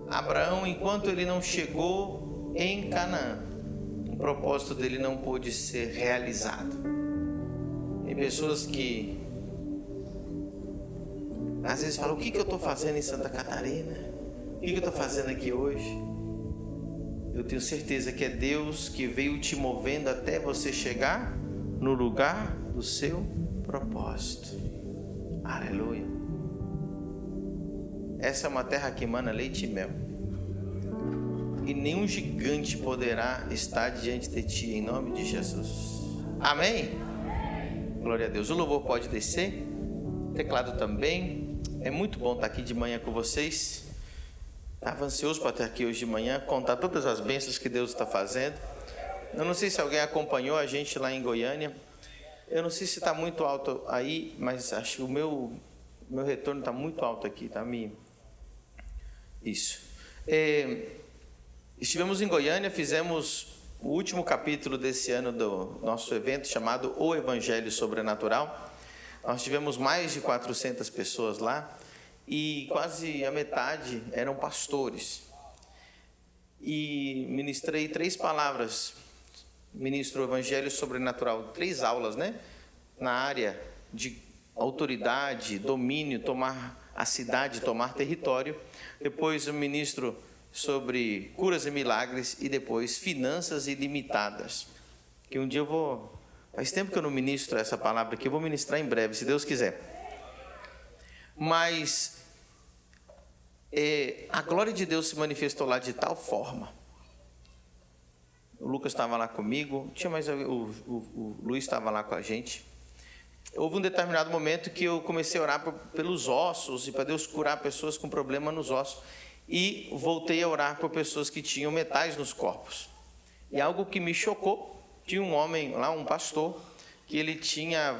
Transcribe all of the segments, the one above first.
Abraão, enquanto ele não chegou em Canaã, o propósito dele não pôde ser realizado. Tem pessoas que às vezes falam: o que eu estou fazendo em Santa Catarina? O que eu estou fazendo aqui hoje? Eu tenho certeza que é Deus que veio te movendo até você chegar no lugar do seu propósito. Aleluia. Essa é uma terra que emana leite e mel, e nenhum gigante poderá estar diante de ti, em nome de Jesus. Amém? Glória a Deus. O louvor pode descer, o teclado também. É muito bom estar aqui de manhã com vocês. Estava ansioso para estar aqui hoje de manhã, contar todas as bênçãos que Deus está fazendo. Eu não sei se alguém acompanhou a gente lá em Goiânia. Eu não sei se está muito alto aí, mas acho que o meu retorno está muito alto aqui, tá? Isso. Estivemos em Goiânia, fizemos o último capítulo desse ano do nosso evento chamado O Evangelho Sobrenatural. Nós tivemos mais de 400 pessoas lá e quase a metade eram pastores. E ministrei 3 palavras. Ministro o Evangelho Sobrenatural, 3 aulas, né? Na área de autoridade, domínio, tomar a cidade, tomar território. Depois eu ministro sobre curas e milagres e depois finanças ilimitadas. Que um dia eu vou... Faz tempo que eu não ministro essa palavra aqui, eu vou ministrar em breve, se Deus quiser. Mas a glória de Deus se manifestou lá de tal forma. O Lucas estava lá comigo, tinha mais o Luiz estava lá com a gente. Houve um determinado momento que eu comecei a orar pelos ossos e para Deus curar pessoas com problema nos ossos. E voltei a orar por pessoas que tinham metais nos corpos. E algo que me chocou, tinha um homem lá, um pastor, que ele tinha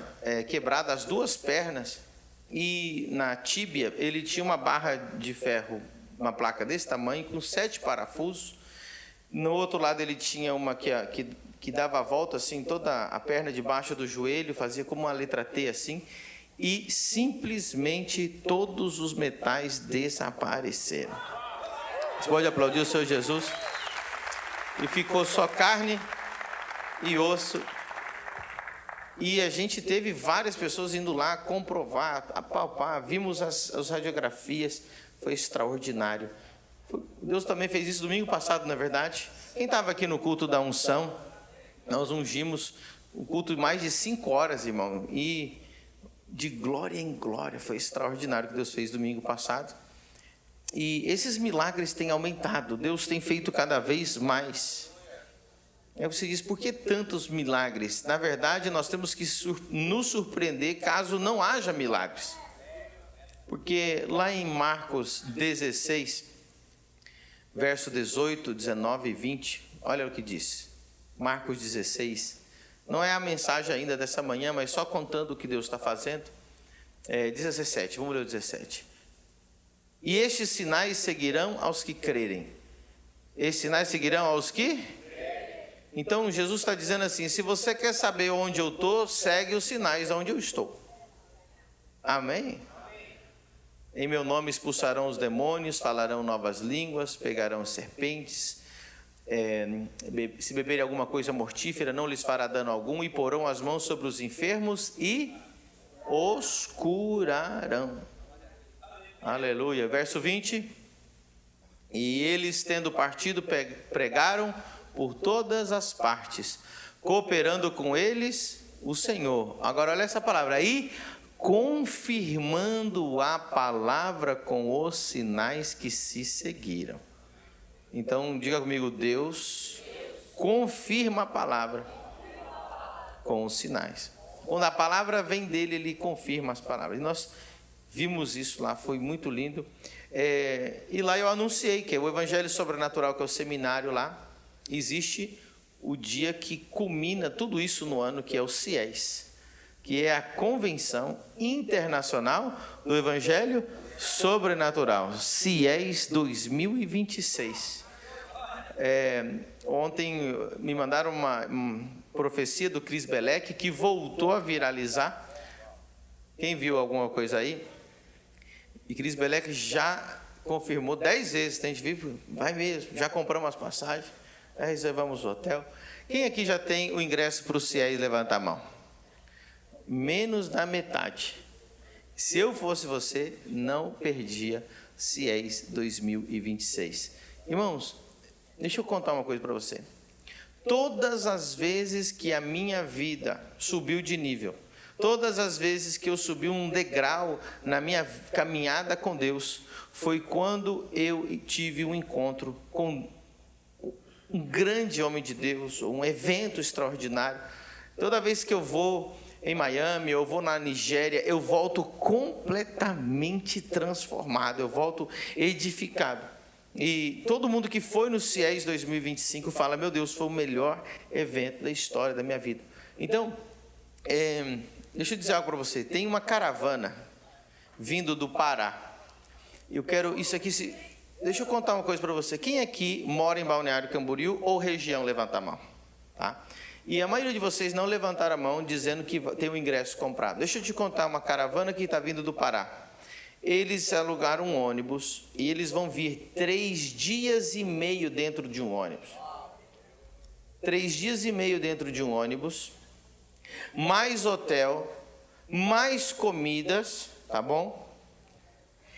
quebrado as 2 pernas e na tíbia ele tinha uma barra de ferro, uma placa desse tamanho, com 7 parafusos. No outro lado ele tinha uma que dava a volta assim, toda a perna debaixo do joelho, fazia como uma letra T assim, e simplesmente todos os metais desapareceram. Você pode aplaudir o Senhor Jesus? E ficou só carne e osso. E a gente teve várias pessoas indo lá comprovar, apalpar, vimos as radiografias, foi extraordinário. Deus também fez isso domingo passado, na verdade. Quem estava aqui no culto da unção, nós ungimos o culto de mais de 5 horas, irmão, e de glória em glória, foi extraordinário o que Deus fez domingo passado. E esses milagres têm aumentado, Deus tem feito cada vez mais. Aí você diz: por que tantos milagres? Na verdade, nós temos que nos surpreender caso não haja milagres. Porque lá em Marcos 16, verso 18, 19 e 20, olha o que diz. Marcos 16, não é a mensagem ainda dessa manhã, mas só contando o que Deus está fazendo. 17, vamos ler o 17. E estes sinais seguirão aos que crerem. Estes sinais seguirão aos que? Então Jesus está dizendo assim: se você quer saber onde eu estou, segue os sinais onde eu estou. Amém? Em meu nome expulsarão os demônios, falarão novas línguas, pegarão serpentes. Se beberem alguma coisa mortífera, não lhes fará dano algum, e porão as mãos sobre os enfermos e os curarão. Aleluia. Verso 20. E eles, tendo partido, pregaram por todas as partes, cooperando com eles o Senhor. Agora olha essa palavra aí: confirmando a palavra com os sinais que se seguiram. Então diga comigo: Deus confirma a palavra com os sinais. Quando a palavra vem dele, ele confirma as palavras. E nós vimos isso lá, foi muito lindo. E lá eu anunciei que o Evangelho Sobrenatural, que é o seminário lá, existe o dia que culmina tudo isso no ano, que é o CIES, que é a Convenção Internacional do Evangelho Sobrenatural, CIES 2026. Ontem me mandaram uma profecia do Chris Belek, que voltou a viralizar. Quem viu alguma coisa aí? E Chris Belek já confirmou 10 vezes, a gente vive, vai mesmo, já compramos as passagens, já reservamos o hotel. Quem aqui já tem o ingresso para o CIES? Levanta a mão. Menos da metade. Se eu fosse você, não perdia CIES 2026. Irmãos, deixa eu contar uma coisa para você. Todas as vezes que a minha vida subiu de nível, todas as vezes que eu subi um degrau na minha caminhada com Deus, foi quando eu tive um encontro com um grande homem de Deus, um evento extraordinário. Toda vez que eu vou em Miami, eu vou na Nigéria, eu volto completamente transformado, eu volto edificado. E todo mundo que foi no CIES 2025 fala, meu Deus, foi o melhor evento da história da minha vida. Então, deixa eu dizer algo para você. Tem uma caravana vindo do Pará. Eu quero isso aqui. Deixa eu contar uma coisa para você. Quem aqui mora em Balneário Camboriú ou região? Levanta a mão. Tá? E a maioria de vocês não levantaram a mão dizendo que tem o ingresso comprado. Deixa eu te contar uma caravana que está vindo do Pará. Eles alugaram um ônibus e eles vão vir 3 dias e meio dentro de um ônibus. 3 dias e meio dentro de um ônibus, mais hotel, mais comidas, tá bom?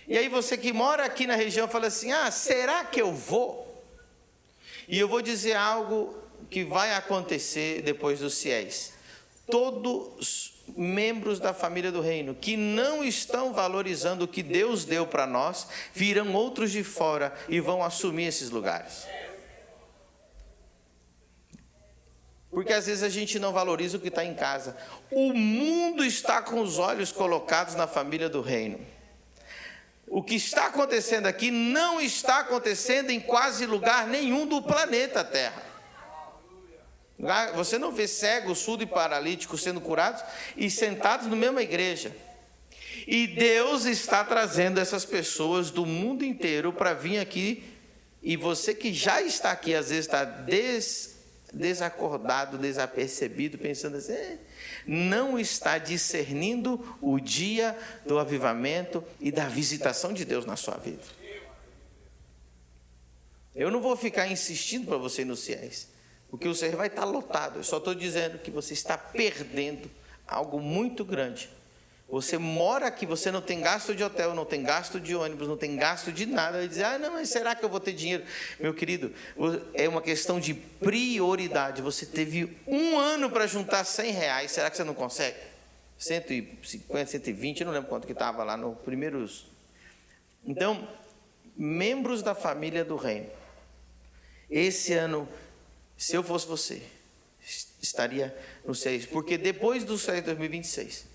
E aí você que mora aqui na região fala assim, será que eu vou? E eu vou dizer algo que vai acontecer depois do CIES. Todos membros da família do reino que não estão valorizando o que Deus deu para nós, virão outros de fora e vão assumir esses lugares. Porque às vezes a gente não valoriza o que está em casa. O mundo está com os olhos colocados na família do reino. O que está acontecendo aqui não está acontecendo em quase lugar nenhum do planeta Terra. Você não vê cegos, surdos e paralíticos sendo curados e sentados na mesma igreja. E Deus está trazendo essas pessoas do mundo inteiro para vir aqui. E você que já está aqui, às vezes está desacordado, desapercebido, pensando assim, não está discernindo o dia do avivamento e da visitação de Deus na sua vida. Eu não vou ficar insistindo para você ir no CIES, porque o CIES vai estar lotado. Eu só estou dizendo que você está perdendo algo muito grande. Você mora aqui, você não tem gasto de hotel, não tem gasto de ônibus, não tem gasto de nada. E diz, não, mas será que eu vou ter dinheiro? Meu querido, é uma questão de prioridade. Você teve 1 ano para juntar R$100. Será que você não consegue? 150, 120, eu não lembro quanto que estava lá no primeiros. Então, membros da família do reino, esse ano, se eu fosse você, estaria no CIES, porque depois do CIES 2026,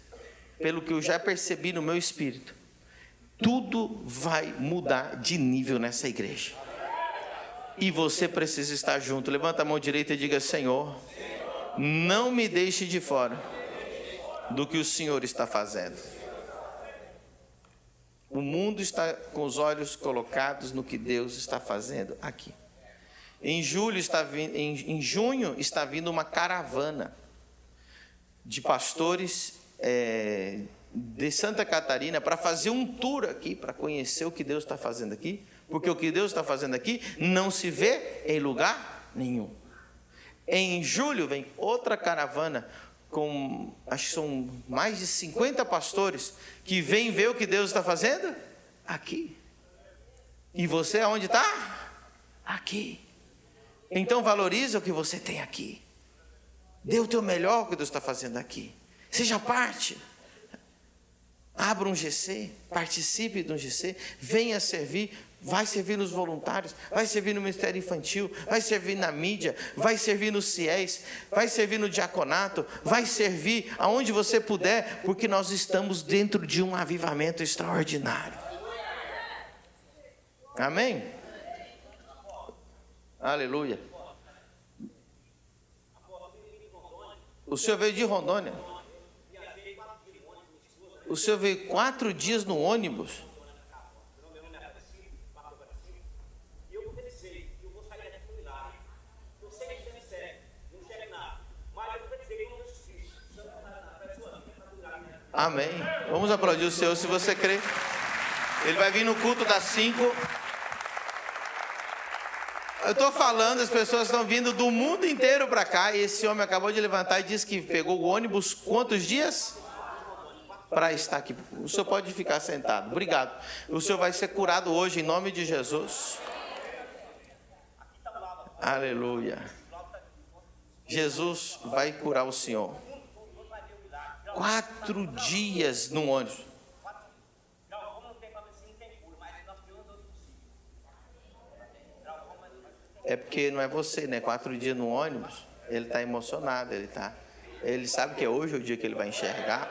pelo que eu já percebi no meu espírito, tudo vai mudar de nível nessa igreja. E você precisa estar junto. Levanta a mão direita e diga, Senhor, não me deixe de fora do que o Senhor está fazendo. O mundo está com os olhos colocados no que Deus está fazendo aqui. Em junho está vindo uma caravana de pastores de Santa Catarina para fazer um tour aqui, para conhecer o que Deus está fazendo aqui, porque o que Deus está fazendo aqui não se vê em lugar nenhum. Em julho vem outra caravana com, acho que são mais de 50 pastores que vêm ver o que Deus está fazendo aqui. E você aonde está? Aqui. Então valoriza o que você tem aqui. Dê o teu melhor o que Deus está fazendo aqui. Seja parte. Abra um GC, participe de um GC, venha servir, vai servir nos voluntários, vai servir no Ministério Infantil, vai servir na mídia, vai servir no CIES, vai servir no diaconato, vai servir aonde você puder, porque nós estamos dentro de um avivamento extraordinário. Amém? Aleluia. O senhor veio de Rondônia. O senhor veio 4 dias no ônibus. Amém. Vamos aplaudir o Senhor se você crê. Ele vai vir no culto das 5. Eu estou falando, as pessoas estão vindo do mundo inteiro para cá. E esse homem acabou de levantar e disse que pegou o ônibus quantos dias? Para estar aqui. O senhor pode ficar sentado. Obrigado. O senhor vai ser curado hoje em nome de Jesus. Aleluia. Jesus vai curar o senhor. 4 dias no ônibus. É porque não é você, né? 4 dias no ônibus, ele está emocionado, ele sabe que é hoje o dia que ele vai enxergar.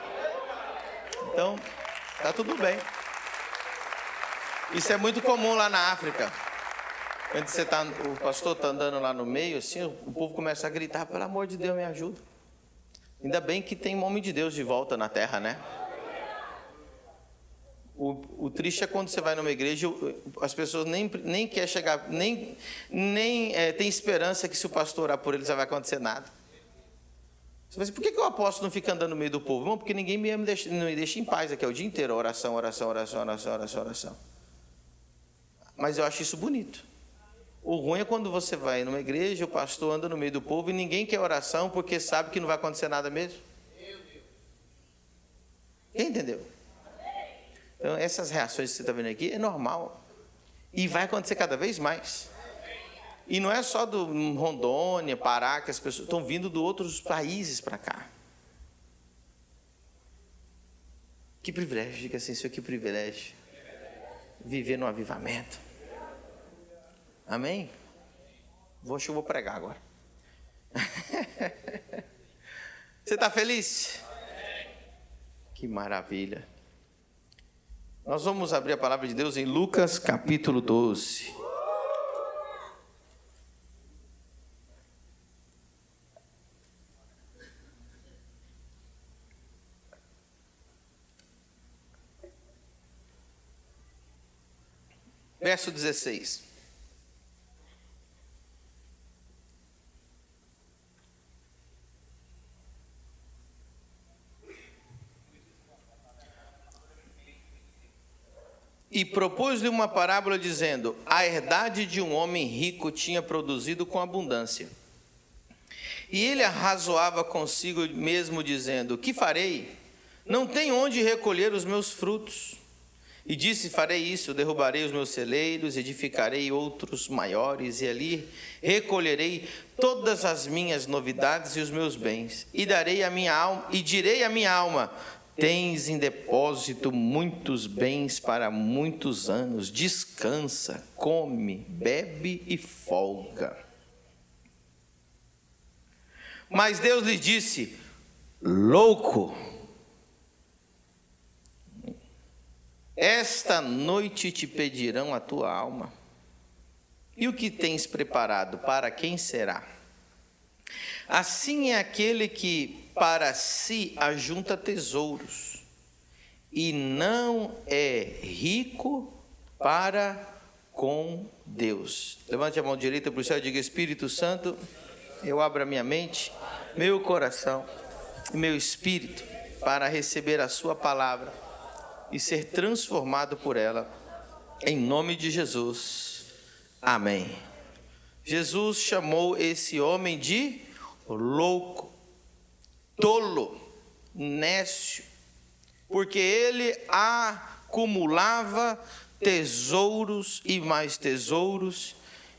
Então, tá tudo bem. Isso é muito comum lá na África. Quando o pastor está andando lá no meio, assim, o povo começa a gritar, pelo amor de Deus, me ajuda. Ainda bem que tem um homem de Deus de volta na terra, né? O triste é quando você vai numa igreja, as pessoas nem querem chegar, nem tem esperança que se o pastor orar por eles não vai acontecer nada. Você fala assim, por que o apóstolo não fica andando no meio do povo? Irmão, porque ninguém não me deixa em paz aqui, é o dia inteiro, oração, oração, oração, oração, oração, oração. Mas eu acho isso bonito. O ruim é quando você vai numa igreja, o pastor anda no meio do povo e ninguém quer oração porque sabe que não vai acontecer nada mesmo. Quem entendeu? Então, essas reações que você está vendo aqui é normal. E vai acontecer cada vez mais. E não é só do Rondônia, Pará, que as pessoas estão vindo de outros países para cá. Que privilégio, diga assim, Senhor, que privilégio. Viver no avivamento. Amém? Acho que eu vou pregar agora. Você está feliz? Que maravilha. Nós vamos abrir a palavra de Deus em Lucas capítulo 12. Verso 16. E propôs-lhe uma parábola dizendo, a herdade de um homem rico tinha produzido com abundância. E ele arrazoava consigo mesmo dizendo, que farei? Não tenho onde recolher os meus frutos. E disse, farei isso, derrubarei os meus celeiros, edificarei outros maiores, e ali recolherei todas as minhas novidades e os meus bens. E darei a minha alma, e direi à minha alma, tens em depósito muitos bens para muitos anos, descansa, come, bebe e folga. Mas Deus lhe disse, louco, esta noite te pedirão a tua alma, e o que tens preparado, para quem será? Assim é aquele que para si ajunta tesouros, e não é rico para com Deus. Levante a mão direita para o céu e diga, Espírito Santo, eu abro a minha mente, meu coração e meu espírito para receber a sua palavra e ser transformado por ela, em nome de Jesus. Amém. Jesus chamou esse homem de louco, tolo, nécio, porque ele acumulava tesouros e mais tesouros,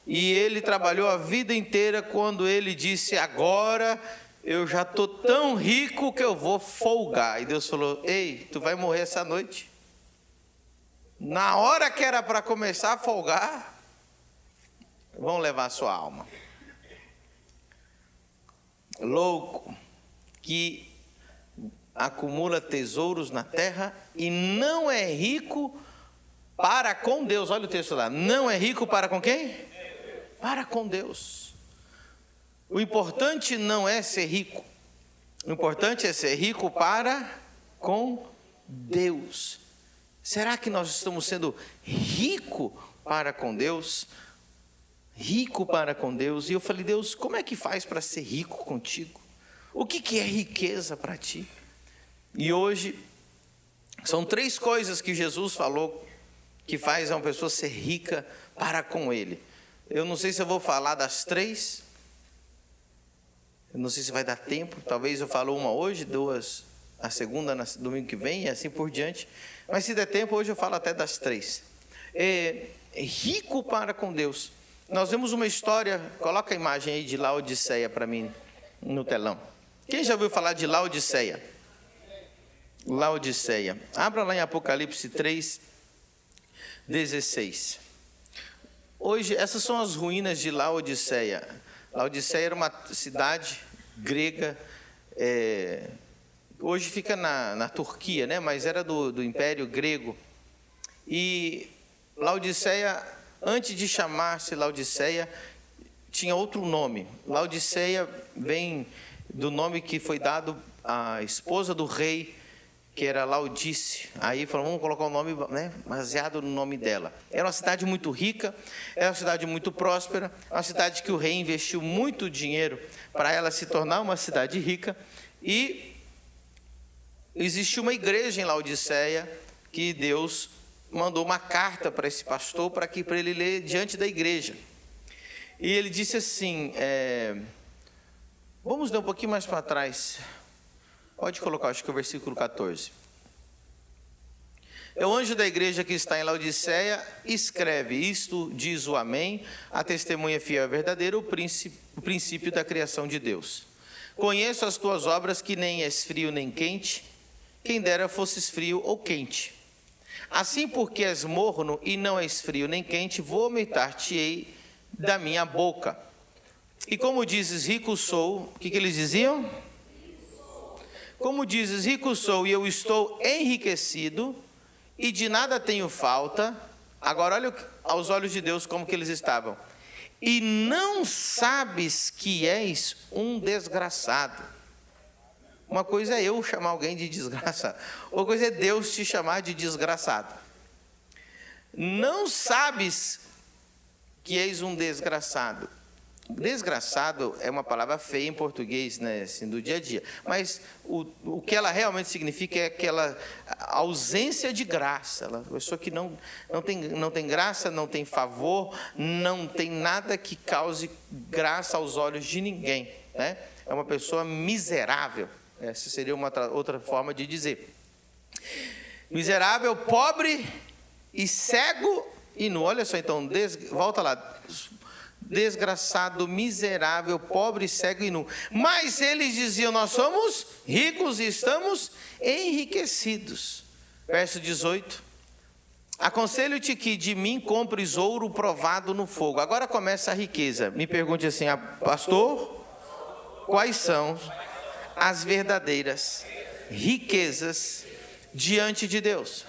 e ele trabalhou a vida inteira quando ele disse, agora eu já estou tão rico que eu vou folgar. E Deus falou, ei, tu vai morrer essa noite. Na hora que era para começar a folgar, vão levar a sua alma. Louco, que acumula tesouros na terra e não é rico para com Deus. Olha o texto lá, não é rico para com quem? Para com Deus. O importante não é ser rico, o importante é ser rico para com Deus. Será que nós estamos sendo rico para com Deus? Rico para com Deus. E eu falei, Deus, como é que faz para ser rico contigo? O que é riqueza para ti? E hoje, são 3 coisas que Jesus falou que faz uma pessoa ser rica para com Ele. Eu não sei se eu vou falar das 3, eu não sei se vai dar tempo, talvez eu falo uma hoje, 2 a segunda, no domingo que vem, e assim por diante. Mas se der tempo, hoje eu falo até das 3. Rico para com Deus. Nós vemos uma história, coloca a imagem aí de Laodiceia para mim no telão. Quem já ouviu falar de Laodiceia? Laodiceia. Abra lá em Apocalipse 3, 16. Hoje, essas são as ruínas de Laodiceia. Laodiceia era uma cidade grega, hoje fica na Turquia, né? Mas era do Império Grego. E Laodiceia, antes de chamar-se Laodiceia, tinha outro nome. Laodiceia vem do nome que foi dado à esposa do rei, que era Laodice. Aí falaram, vamos colocar o nome, né, baseado no nome dela. Era uma cidade muito rica, era uma cidade muito próspera, uma cidade que o rei investiu muito dinheiro para ela se tornar uma cidade rica. E existiu uma igreja em Laodiceia que Deus mandou uma carta para esse pastor para ele ler diante da igreja. E ele disse assim, vamos dar um pouquinho mais para trás. Pode colocar, acho que é o versículo 14. O anjo da igreja que está em Laodiceia escreve, isto diz o Amém, a testemunha fiel e verdadeira, o princípio da criação de Deus. Conheço as tuas obras, que nem és frio nem quente, quem dera fosses frio ou quente. Assim, porque és morno e não és frio nem quente, vomitar-te-ei da minha boca. E como dizes, rico sou, o que eles diziam? Como dizes, rico sou e eu estou enriquecido e de nada tenho falta. Agora olha aos olhos de Deus como que eles estavam. E não sabes que és um desgraçado. Uma coisa é eu chamar alguém de desgraçado, outra coisa é Deus te chamar de desgraçado. Não sabes que és um desgraçado. Desgraçado é uma palavra feia em português, né, assim, do dia a dia. Mas o que ela realmente significa é aquela ausência de graça. Ela, a pessoa que não tem graça, não tem favor, não tem nada que cause graça aos olhos de ninguém, né? É uma pessoa miserável. Essa seria uma outra forma de dizer. Miserável, pobre e cego e nu. Olha só então, volta lá. Desgraçado, miserável, pobre, cego e nu. Mas eles diziam, nós somos ricos e estamos enriquecidos. Verso 18. Aconselho-te que de mim compres ouro provado no fogo. Agora começa a riqueza. Me pergunte assim, pastor, quais são as verdadeiras riquezas diante de Deus?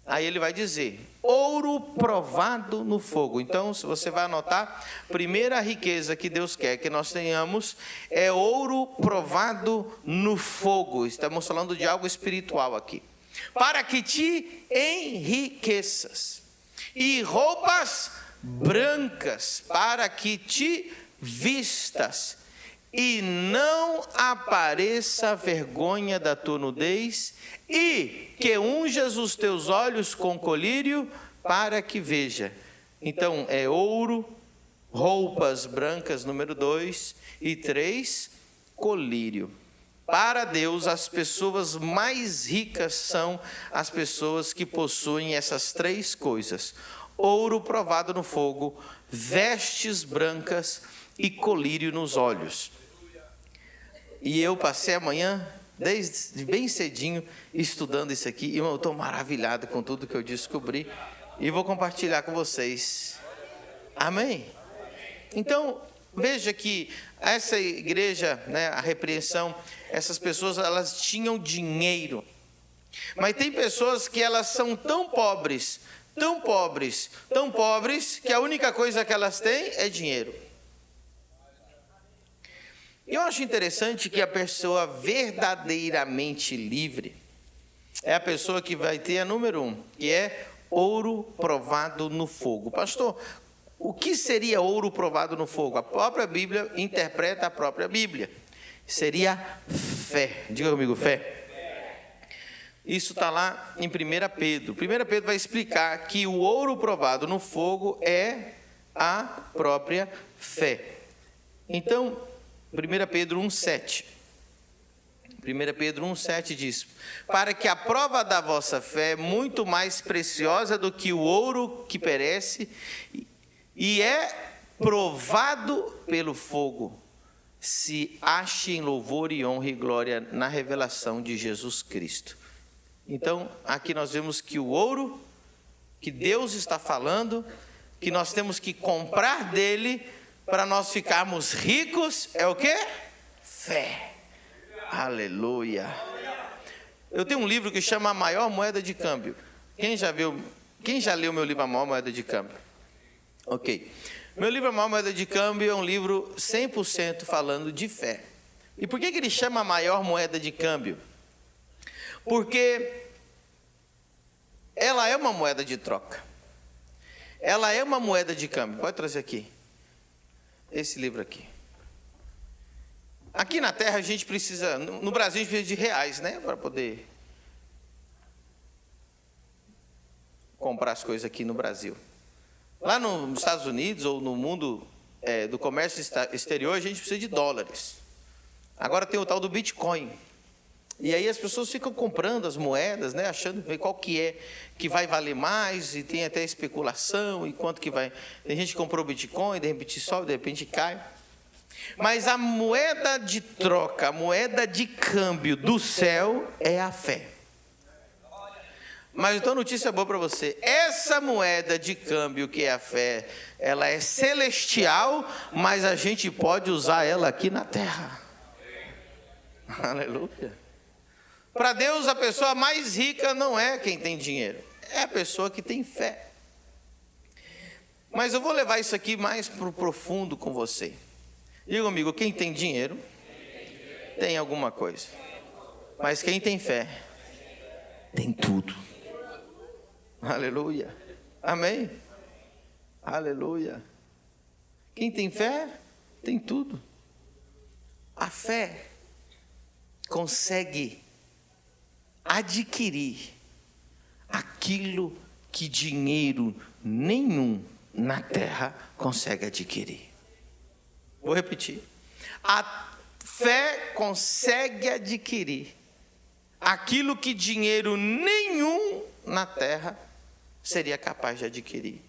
Aí ele vai dizer, ouro provado no fogo. Então, se você vai anotar, primeira riqueza que Deus quer que nós tenhamos é ouro provado no fogo. Estamos falando de algo espiritual aqui. Para que te enriqueças. E roupas brancas, para que te vistas. E não apareça a vergonha da tua nudez, e que unjas os teus olhos com colírio, para que veja. Então, é ouro, roupas brancas, número 2, e 3, colírio. Para Deus, as pessoas mais ricas são as pessoas que possuem essas 3 coisas. Ouro provado no fogo, vestes brancas e colírio nos olhos. E eu passei a manhã, desde bem cedinho, estudando isso aqui. E eu estou maravilhado com tudo que eu descobri. E vou compartilhar com vocês. Amém? Então, veja que essa igreja, né, a repreensão, essas pessoas, elas tinham dinheiro. Mas tem pessoas que elas são tão pobres, tão pobres, tão pobres, que a única coisa que elas têm é dinheiro. Eu acho interessante que a pessoa verdadeiramente livre é a pessoa que vai ter a número 1, que é ouro provado no fogo. Pastor, o que seria ouro provado no fogo? A própria Bíblia interpreta a própria Bíblia. Seria fé. Diga comigo, fé. Isso está lá em 1 Pedro. 1 Pedro vai explicar que o ouro provado no fogo é a própria fé. Então, 1 Pedro 1,7. 1 Pedro 1,7 diz: para que a prova da vossa fé, muito mais preciosa do que o ouro que perece, e é provado pelo fogo, se ache em louvor e honra e glória na revelação de Jesus Cristo. Então, aqui nós vemos que o ouro, que Deus está falando, que nós temos que comprar dele para nós ficarmos ricos, é o quê? Fé. Aleluia. Eu tenho um livro que chama A Maior Moeda de Câmbio. Quem já leu meu livro A Maior Moeda de Câmbio? Ok. Meu livro A Maior Moeda de Câmbio é um livro 100% falando de fé. E por que ele chama A Maior Moeda de Câmbio? Porque ela é uma moeda de troca. Ela é uma moeda de câmbio. Pode trazer aqui. Esse livro aqui. Aqui na terra a gente precisa, no Brasil a gente precisa de reais, né? Para poder comprar as coisas aqui no Brasil. Lá nos Estados Unidos ou no mundo do comércio exterior a gente precisa de dólares. Agora tem o tal do Bitcoin. E aí as pessoas ficam comprando as moedas, né, achando qual que vai valer mais, e tem até especulação, e quanto que vai. Tem gente que comprou Bitcoin, de repente sobe, de repente cai. Mas a moeda de troca, a moeda de câmbio do céu é a fé. Mas então notícia boa para você, essa moeda de câmbio que é a fé, ela é celestial, mas a gente pode usar ela aqui na terra. Aleluia. Para Deus, a pessoa mais rica não é quem tem dinheiro, é a pessoa que tem fé. Mas eu vou levar isso aqui mais para o profundo com você. Diga comigo, quem tem dinheiro tem alguma coisa, mas quem tem fé tem tudo. Aleluia. Amém? Aleluia. Quem tem fé tem tudo. A fé consegue adquirir aquilo que dinheiro nenhum na terra consegue adquirir. Vou repetir. A fé consegue adquirir aquilo que dinheiro nenhum na terra seria capaz de adquirir.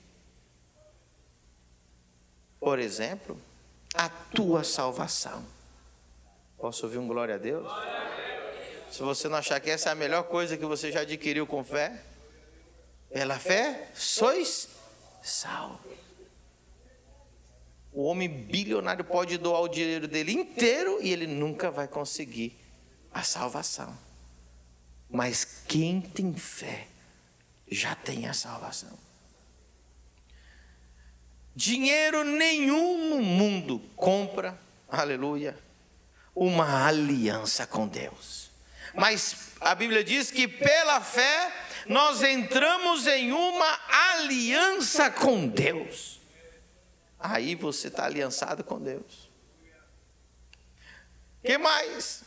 Por exemplo, a tua salvação. Posso ouvir um glória a Deus? Se você não achar que essa é a melhor coisa que você já adquiriu com fé, pela fé sois salvos. O homem bilionário pode doar o dinheiro dele inteiro e ele nunca vai conseguir a salvação. Mas quem tem fé já tem a salvação. Dinheiro nenhum no mundo compra, aleluia, uma aliança com Deus. Mas a Bíblia diz que pela fé nós entramos em uma aliança com Deus. Aí você está aliançado com Deus. O que mais?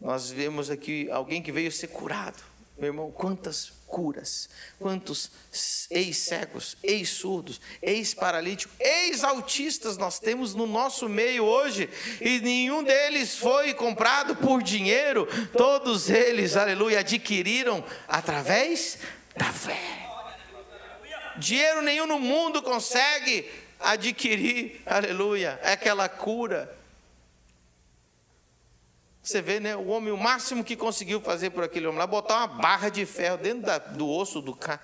Nós vemos aqui alguém que veio ser curado. Meu irmão, quantas curas, quantos ex-cegos, ex-surdos, ex-paralíticos, ex-autistas nós temos no nosso meio hoje, e nenhum deles foi comprado por dinheiro, todos eles, aleluia, adquiriram através da fé. Dinheiro nenhum no mundo consegue adquirir, aleluia, aquela cura. Você vê, né? O homem, o máximo que conseguiu fazer por aquele homem lá, botar uma barra de ferro dentro do osso do cara.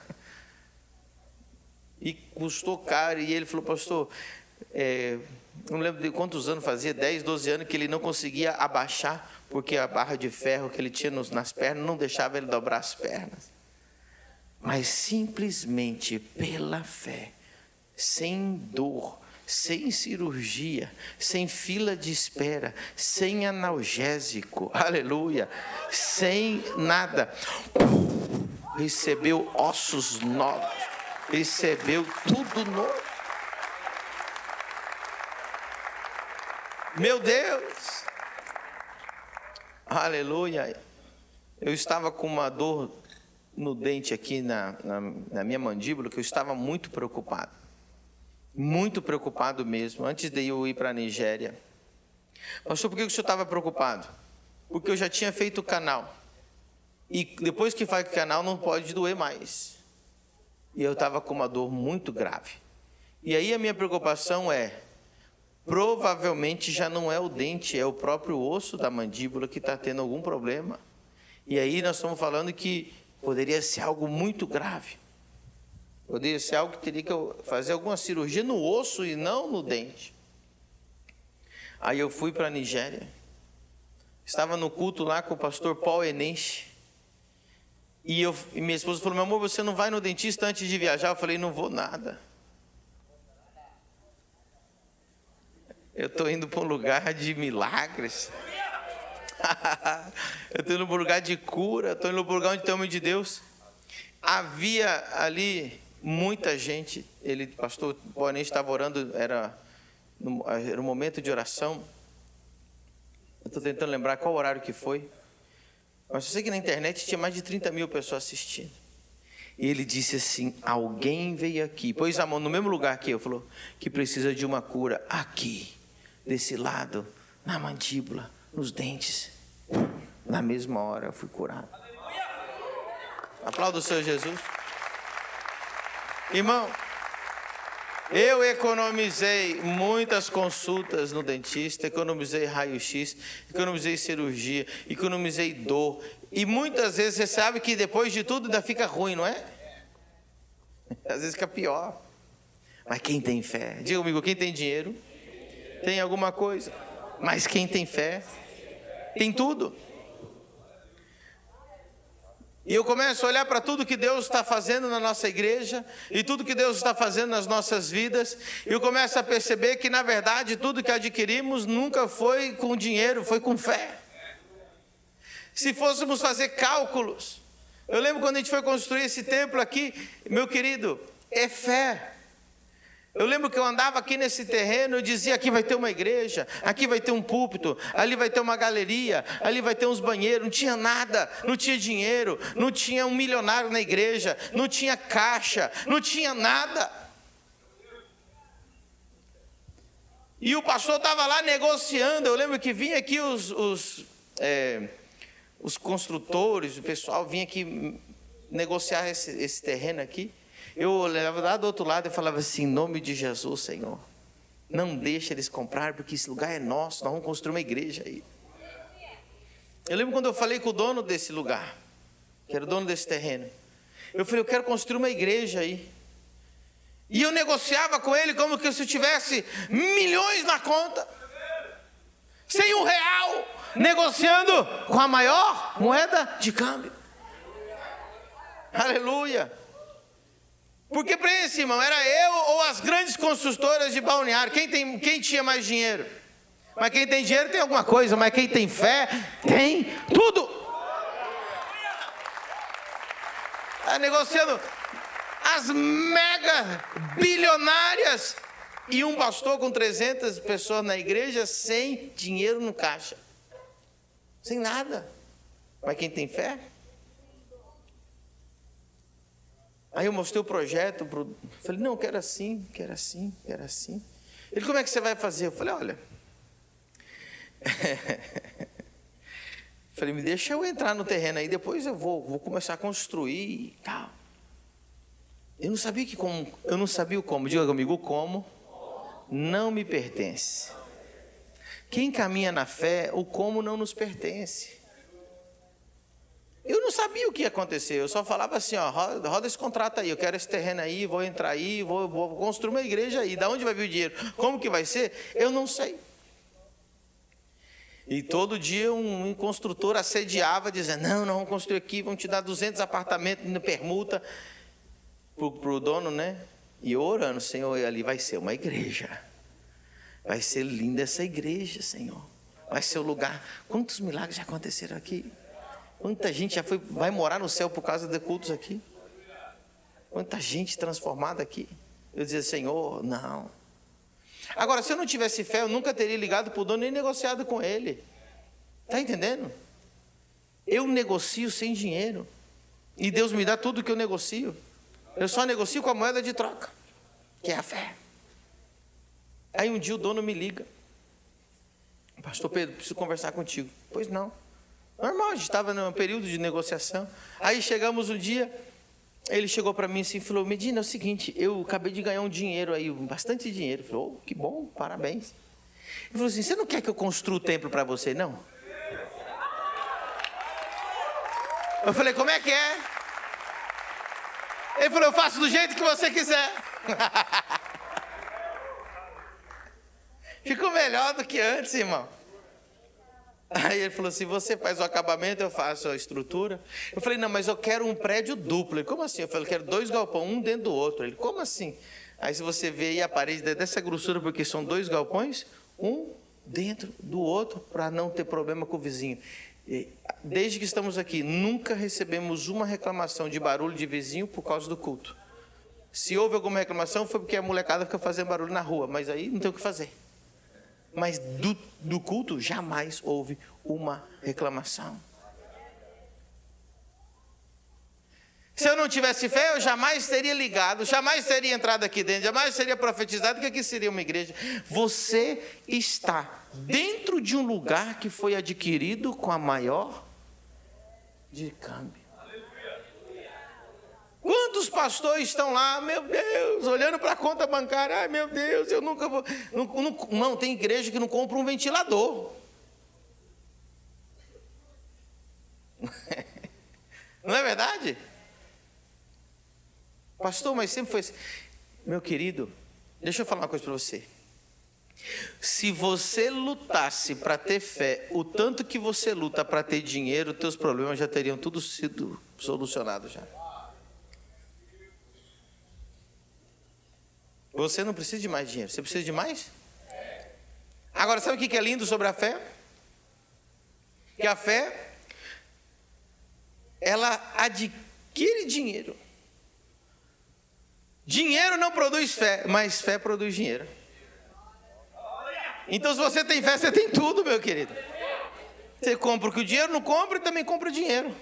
E custou caro. E ele falou, pastor, não lembro de quantos anos fazia, 10, 12 anos, que ele não conseguia abaixar, porque a barra de ferro que ele tinha nas pernas não deixava ele dobrar as pernas. Mas simplesmente pela fé, sem dor, sem cirurgia, sem fila de espera, sem analgésico, aleluia, sem nada, recebeu ossos novos, recebeu tudo novo. Meu Deus, aleluia. eu estava com uma dor no dente aqui na minha mandíbula, que eu estava muito preocupado mesmo, antes de eu ir para a Nigéria. Pastor, por que o senhor estava preocupado? Porque eu já tinha feito o canal, e depois que faz o canal não pode doer mais, e eu estava com uma dor muito grave. E aí a minha preocupação provavelmente já não é o dente, é o próprio osso da mandíbula que está tendo algum problema. E aí nós estamos falando que poderia ser algo muito grave. Poderia ser algo que teria que fazer alguma cirurgia no osso e não no dente. Aí eu fui para a Nigéria. Estava no culto lá com o pastor Paul Enenche. E minha esposa falou, meu amor, você não vai no dentista antes de viajar? Eu falei, não vou nada. Eu estou indo para um lugar de milagres. Eu estou indo para um lugar de cura. Estou indo para um lugar onde tem o homem de Deus. Havia ali muita gente. O pastor Paulo estava orando, era um momento de oração. Eu estou tentando lembrar qual horário que foi. Mas eu sei que na internet tinha mais de 30 mil pessoas assistindo. E ele disse assim, alguém veio aqui, pôs a mão no mesmo lugar que eu, falou que precisa de uma cura aqui, desse lado, na mandíbula, nos dentes. Na mesma hora eu fui curado. Aplauda o Senhor Jesus. Irmão, eu economizei muitas consultas no dentista, economizei raio-x, economizei cirurgia, economizei dor. E muitas vezes você sabe que depois de tudo ainda fica ruim, não é? Às vezes fica pior. Mas quem tem fé? Diga comigo, quem tem dinheiro? Tem alguma coisa. Mas quem tem fé? Tem tudo. E eu começo a olhar para tudo que Deus está fazendo na nossa igreja, e tudo que Deus está fazendo nas nossas vidas, e eu começo a perceber que, na verdade, tudo que adquirimos nunca foi com dinheiro, foi com fé. Se fôssemos fazer cálculos, eu lembro quando a gente foi construir esse templo aqui, meu querido, é fé. Eu lembro que eu andava aqui nesse terreno, eu dizia, aqui vai ter uma igreja, aqui vai ter um púlpito, ali vai ter uma galeria, ali vai ter uns banheiros, não tinha nada, não tinha dinheiro, não tinha um milionário na igreja, não tinha caixa, não tinha nada. E o pastor estava lá negociando, eu lembro que vinha aqui os construtores, o pessoal vinha aqui negociar esse terreno aqui. Eu olhava lá do outro lado e falava assim, em nome de Jesus, Senhor, não deixa eles comprar, porque esse lugar é nosso, nós vamos construir uma igreja aí. Eu lembro quando eu falei com o dono desse lugar, que era o dono desse terreno, eu falei, eu quero construir uma igreja aí. E eu negociava com ele como que se eu tivesse milhões na conta, sem R$1, negociando com a maior moeda de câmbio. Aleluia. Porque para esse irmão, era eu ou as grandes construtoras de balneário, quem tinha mais dinheiro? Mas quem tem dinheiro tem alguma coisa, mas quem tem fé, tem tudo. Está negociando as mega bilionárias, e um pastor com 300 pessoas na igreja, sem dinheiro no caixa, sem nada. Mas quem tem fé? Aí eu mostrei o projeto, falei, não, quero assim, quero assim, quero assim. Ele, como é que você vai fazer? Eu falei, olha, falei, me deixa eu entrar no terreno aí, depois eu vou começar a construir e tal. Eu não sabia o como, diga comigo, o como não me pertence. Quem caminha na fé, o como não nos pertence. Eu não sabia o que ia acontecer, eu só falava assim, ó, roda esse contrato aí, eu quero esse terreno aí, vou entrar aí, vou construir uma igreja aí. Da onde vai vir o dinheiro? Como que vai ser? Eu não sei. E todo dia um construtor assediava, dizendo, não, vamos construir aqui, vamos te dar 200 apartamentos na permuta, para o dono, né? E eu orando, Senhor, ali vai ser uma igreja. Vai ser linda essa igreja, Senhor. Vai ser o lugar. Quantos milagres já aconteceram aqui? Quanta gente já vai morar no céu por causa de cultos aqui? Quanta gente transformada aqui? Eu dizia, Senhor, não. Agora, se eu não tivesse fé, eu nunca teria ligado para o dono nem negociado com ele. Está entendendo? Eu negocio sem dinheiro. E Deus me dá tudo que eu negocio. Eu só negocio com a moeda de troca, que é a fé. Aí um dia o dono me liga. Pastor Pedro, preciso conversar contigo. Pois não. Normal, a gente estava num período de negociação. Aí chegamos um dia, ele chegou para mim assim e falou: Medina, é o seguinte, eu acabei de ganhar um dinheiro aí, bastante dinheiro. Eu falei: oh, que bom, parabéns. Ele falou assim: você não quer que eu construa o templo para você, não? Eu falei: como é que é? Ele falou: eu faço do jeito que você quiser. Ficou melhor do que antes, irmão. Aí ele falou assim: você faz o acabamento, eu faço a estrutura. Eu falei: não, mas eu quero um prédio duplo. Ele: como assim? Eu falei: eu quero 2 galpões, um dentro do outro. Ele: como assim? Aí se você vê aí a parede dessa grossura, porque são 2 galpões, um dentro do outro, para não ter problema com o vizinho. Desde que estamos aqui, nunca recebemos uma reclamação de barulho de vizinho por causa do culto. Se houve alguma reclamação, foi porque a molecada fica fazendo barulho na rua, mas aí não tem o que fazer. Mas do culto jamais houve uma reclamação. Se eu não tivesse fé, eu jamais teria ligado, jamais teria entrado aqui dentro, jamais teria profetizado que aqui seria uma igreja. Você está dentro de um lugar que foi adquirido com a maior de câmbio. Quantos pastores estão lá, meu Deus, olhando para a conta bancária, ai meu Deus, eu nunca vou. Não, tem igreja que não compra um ventilador. Não é verdade? Pastor, mas sempre foi assim. Meu querido, deixa eu falar uma coisa para você. Se você lutasse para ter fé, o tanto que você luta para ter dinheiro, teus problemas já teriam tudo sido solucionados já. Você não precisa de mais dinheiro, você precisa de mais? Agora, sabe o que é lindo sobre a fé? Que a fé, ela adquire dinheiro. Dinheiro não produz fé, mas fé produz dinheiro. Então, se você tem fé, você tem tudo, meu querido. Você compra o que o dinheiro não compra e também compra o dinheiro.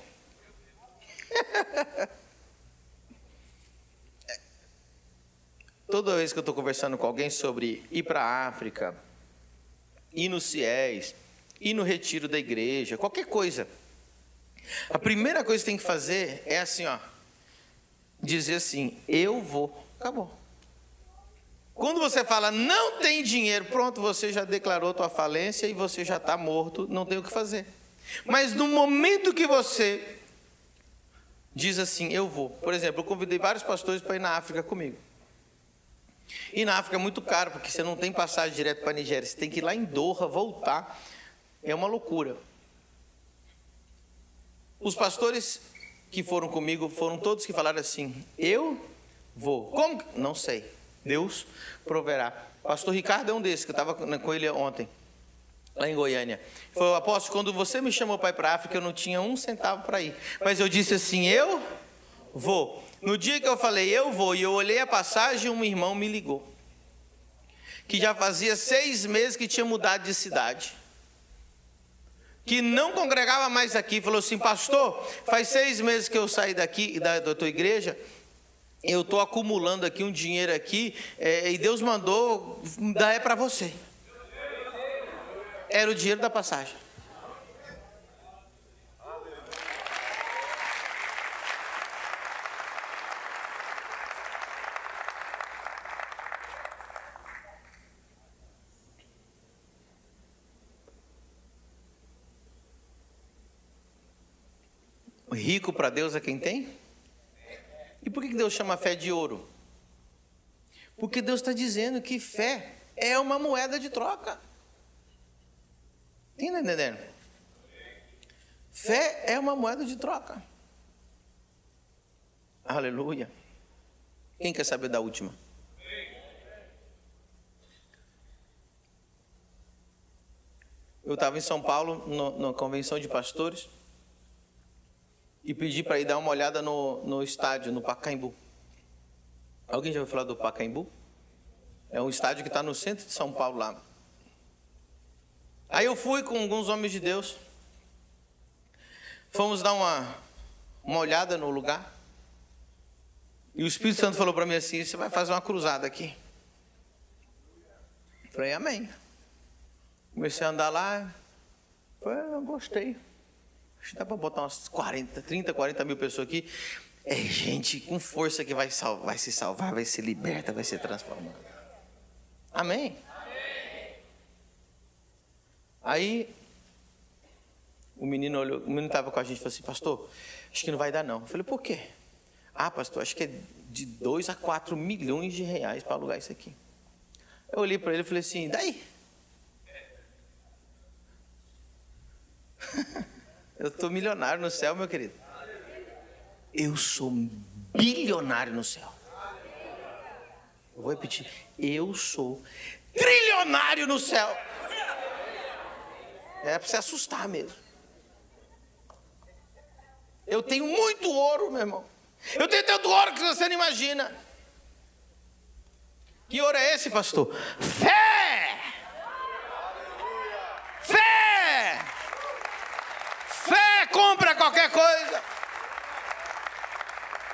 Toda vez que eu estou conversando com alguém sobre ir para a África, ir no CIES, ir no retiro da igreja, qualquer coisa, a primeira coisa que tem que fazer é assim, ó, dizer assim: eu vou, acabou. Quando você fala não tem dinheiro, pronto, você já declarou tua falência e você já está morto, não tem o que fazer. Mas no momento que você diz assim, eu vou. Por exemplo, eu convidei vários pastores para ir na África comigo. E na África é muito caro, porque você não tem passagem direto para a Nigéria, você tem que ir lá em Doha, voltar. É uma loucura. Os pastores que foram comigo foram todos que falaram assim: eu vou. Como? Não sei. Deus proverá. Pastor Ricardo é um desses, que eu estava com ele ontem, lá em Goiânia. Falou: apóstolo, quando você me chamou para ir para a África, eu não tinha um centavo para ir. Mas eu disse assim: eu vou. No dia que eu falei, eu vou, e eu olhei a passagem, um irmão me ligou. Que já fazia 6 meses que tinha mudado de cidade. Que não congregava mais aqui. Falou assim: pastor, faz 6 meses que eu saí daqui, da tua igreja. Eu estou acumulando aqui um dinheiro aqui, e Deus mandou dar para você. Era o dinheiro da passagem. Rico para Deus é quem tem? E por que Deus chama a fé de ouro? Porque Deus está dizendo que fé é uma moeda de troca. Está entendendo? Fé é uma moeda de troca. Aleluia. Quem quer saber da última? Eu estava em São Paulo, na convenção de pastores, e pedi para ir dar uma olhada no estádio, no Pacaembu. Alguém já ouviu falar do Pacaembu? É um estádio que está no centro de São Paulo lá. Aí eu fui com alguns homens de Deus. Fomos dar uma olhada no lugar. E o Espírito Santo falou para mim assim: você vai fazer uma cruzada aqui. Falei, amém. Comecei a andar lá. Falei, eu gostei. Acho que dá para botar umas 30, 40 mil pessoas aqui. É gente com força que vai se salvar, vai ser liberta, vai ser transformada. Amém? Aí, o menino estava com a gente e falou assim: pastor, acho que não vai dar não. Eu falei, por quê? Ah, pastor, acho que é de 2 a 4 milhões de reais para alugar isso aqui. Eu olhei para ele e falei assim, daí? Eu estou milionário no céu, meu querido. Eu sou bilionário no céu. Eu vou repetir. Eu sou trilionário no céu. É para se assustar mesmo. Eu tenho muito ouro, meu irmão. Eu tenho tanto ouro que você não imagina. Que ouro é esse, pastor? Fé! Fé! Fé compra qualquer coisa.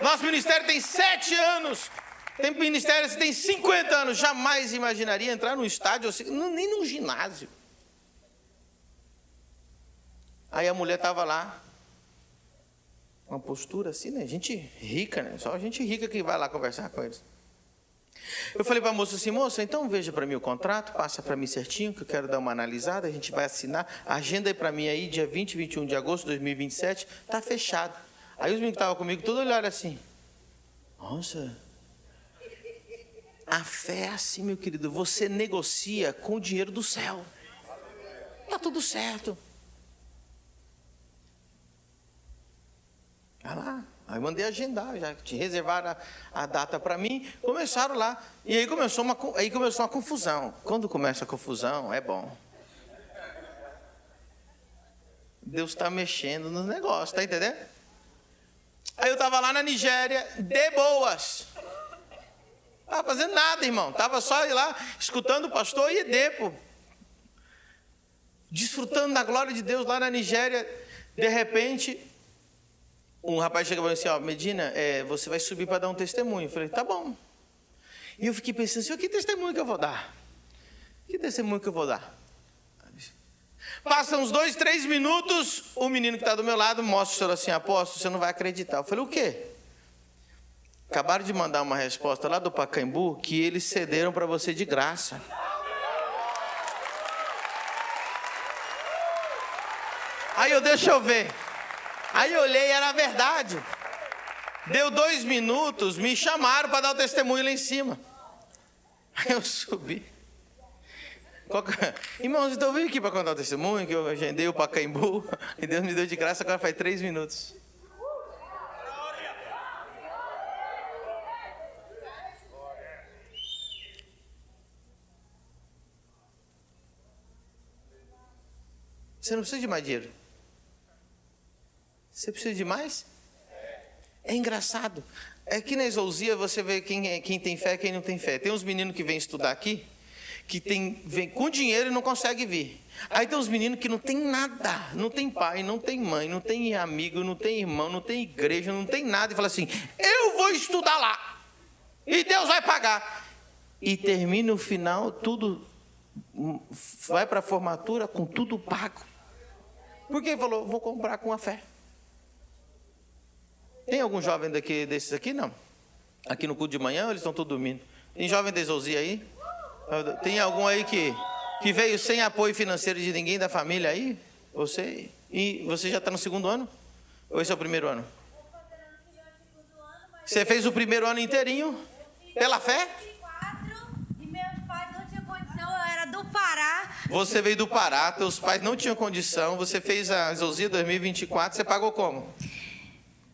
Nosso ministério tem 7 anos. Tem ministério que tem 50 anos. Jamais imaginaria entrar num estádio, nem num ginásio. Aí a mulher estava lá. Uma postura assim, né? Gente rica, né? Só gente rica que vai lá conversar com eles. Eu falei para a moça assim: moça, então veja para mim o contrato, passa para mim certinho, que eu quero dar uma analisada, a gente vai assinar. Agenda aí para mim aí, dia 20 e 21 de agosto de 2027, está fechado. Aí os meninos que estavam comigo, todos olharam assim. Nossa, a fé é assim, meu querido, você negocia com o dinheiro do céu. Está tudo certo. Vai lá. Aí mandei agendar, já te reservaram a data para mim, começaram lá. E aí começou uma confusão. Quando começa a confusão, é bom. Deus está mexendo nos negócios, tá entendendo? Aí eu estava lá na Nigéria, de boas. Não estava fazendo nada, irmão. Estava só lá, escutando o pastor e pô. Desfrutando da glória de Deus lá na Nigéria. De repente, um rapaz chega para mim assim, ó, Medina, você vai subir para dar um testemunho. Eu falei, tá bom. E eu fiquei pensando assim, que testemunho que eu vou dar? Que testemunho que eu vou dar? Passam uns 2, 3 minutos, o menino que está do meu lado mostra o senhor assim, apóstolo, você não vai acreditar. Eu falei, o quê? Acabaram de mandar uma resposta lá do Pacaembu, que eles cederam para você de graça. Aí deixa eu ver. Aí eu olhei, era verdade. Deu 2 minutos, me chamaram para dar o testemunho lá em cima. Aí eu subi. Irmãos, então eu vim aqui para contar o testemunho, que eu agendei o Pacaembu, e Deus me deu de graça, agora faz 3 minutos. Você não precisa de mais dinheiro. Você precisa de mais? É engraçado. É que na Exousia você vê quem tem fé e quem não tem fé. Tem uns meninos que vêm estudar aqui, que vem com dinheiro e não consegue vir. Aí tem uns meninos que não tem nada. Não tem pai, não tem mãe, não tem amigo, não tem irmão, não tem igreja, não tem nada. E fala assim, eu vou estudar lá. E Deus vai pagar. E termina o final, tudo vai para a formatura com tudo pago. Porque ele falou, vou comprar com a fé. Tem algum jovem desses aqui? Não. Aqui no culto de manhã, eles estão todos dormindo. Tem jovem da Exousia aí? Tem algum aí que veio sem apoio financeiro de ninguém da família aí? Você já está no 2º ano? Ou esse é o 1º ano? Você fez o 1º ano inteirinho? Pela fé? E meus pais não tinham condição, eu era do Pará. Você veio do Pará, teus pais não tinham condição, você fez a Exousia 2024, você pagou como?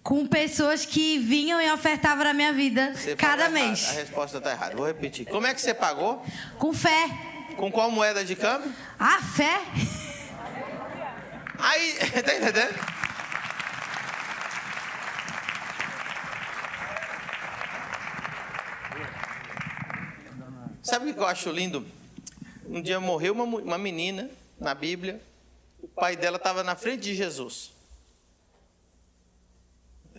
Com pessoas que vinham e ofertavam na minha vida cada mês. A resposta está errada, vou repetir. Como é que você pagou? Com fé. Com qual moeda de câmbio? A fé. Aí, tá entendendo? Sabe o que eu acho lindo? Um dia morreu uma menina na Bíblia, o pai dela estava na frente de Jesus.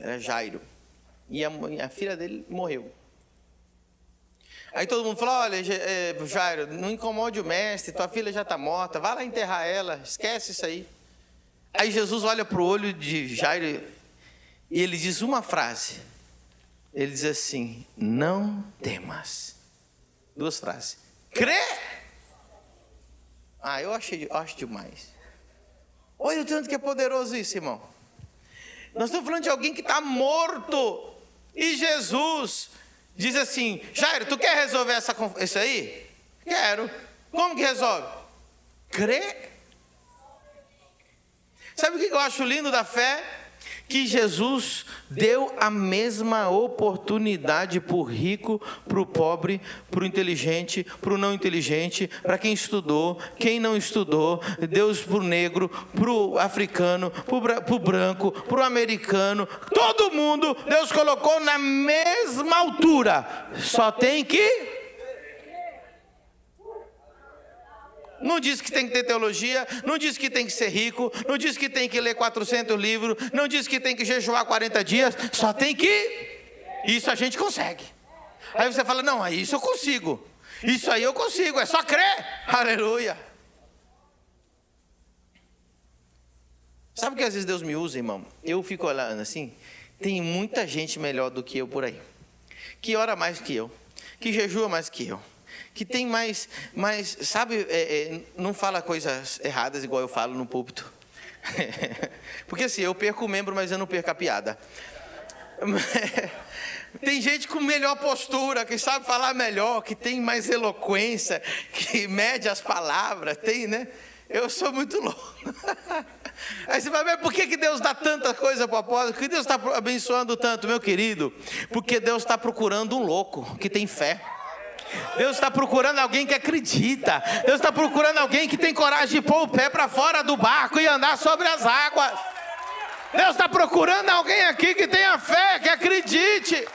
era Jairo. E a filha dele morreu. Aí todo mundo falou, olha, Jairo, não incomode o mestre, tua filha já está morta, vai lá enterrar ela, esquece isso aí. Aí Jesus olha para o olho de Jairo e ele diz uma frase. Ele diz assim, não temas. 2 frases. Crê! Eu acho demais. Olha o tanto que é poderoso isso, irmão. Nós estamos falando de alguém que está morto. E Jesus diz assim, Jairo, tu quer resolver isso aí? Quero. Como que resolve? Crê. Sabe o que eu acho lindo da fé? Que Jesus deu a mesma oportunidade para o rico, para o pobre, para o inteligente, para o não inteligente, para quem estudou, quem não estudou, Deus para o negro, para o africano, para o branco, para o americano, todo mundo Deus colocou na mesma altura, só tem que... Não diz que tem que ter teologia, não diz que tem que ser rico, não diz que tem que ler 400 livros, não diz que tem que jejuar 40 dias, só tem que... Isso a gente consegue. Aí você fala, não, isso eu consigo. Isso aí eu consigo, é só crer. Aleluia. Sabe que às vezes Deus me usa, irmão? Eu fico olhando assim, tem muita gente melhor do que eu por aí. Que ora mais que eu, que jejua mais que eu. Que tem mais sabe, não fala coisas erradas igual eu falo no púlpito. Porque assim, eu perco o membro, mas eu não perco a piada. Tem gente com melhor postura, que sabe falar melhor, que tem mais eloquência, que mede as palavras, tem, né? Eu sou muito louco. Aí você vai ver por que Deus dá tanta coisa para o apóstolo, por que Deus está abençoando tanto, meu querido? Porque Deus está procurando um louco que tem fé. Deus está procurando alguém que acredita. Deus está procurando alguém que tem coragem de pôr o pé para fora do barco e andar sobre as águas. Deus está procurando alguém aqui que tenha fé, que acredite.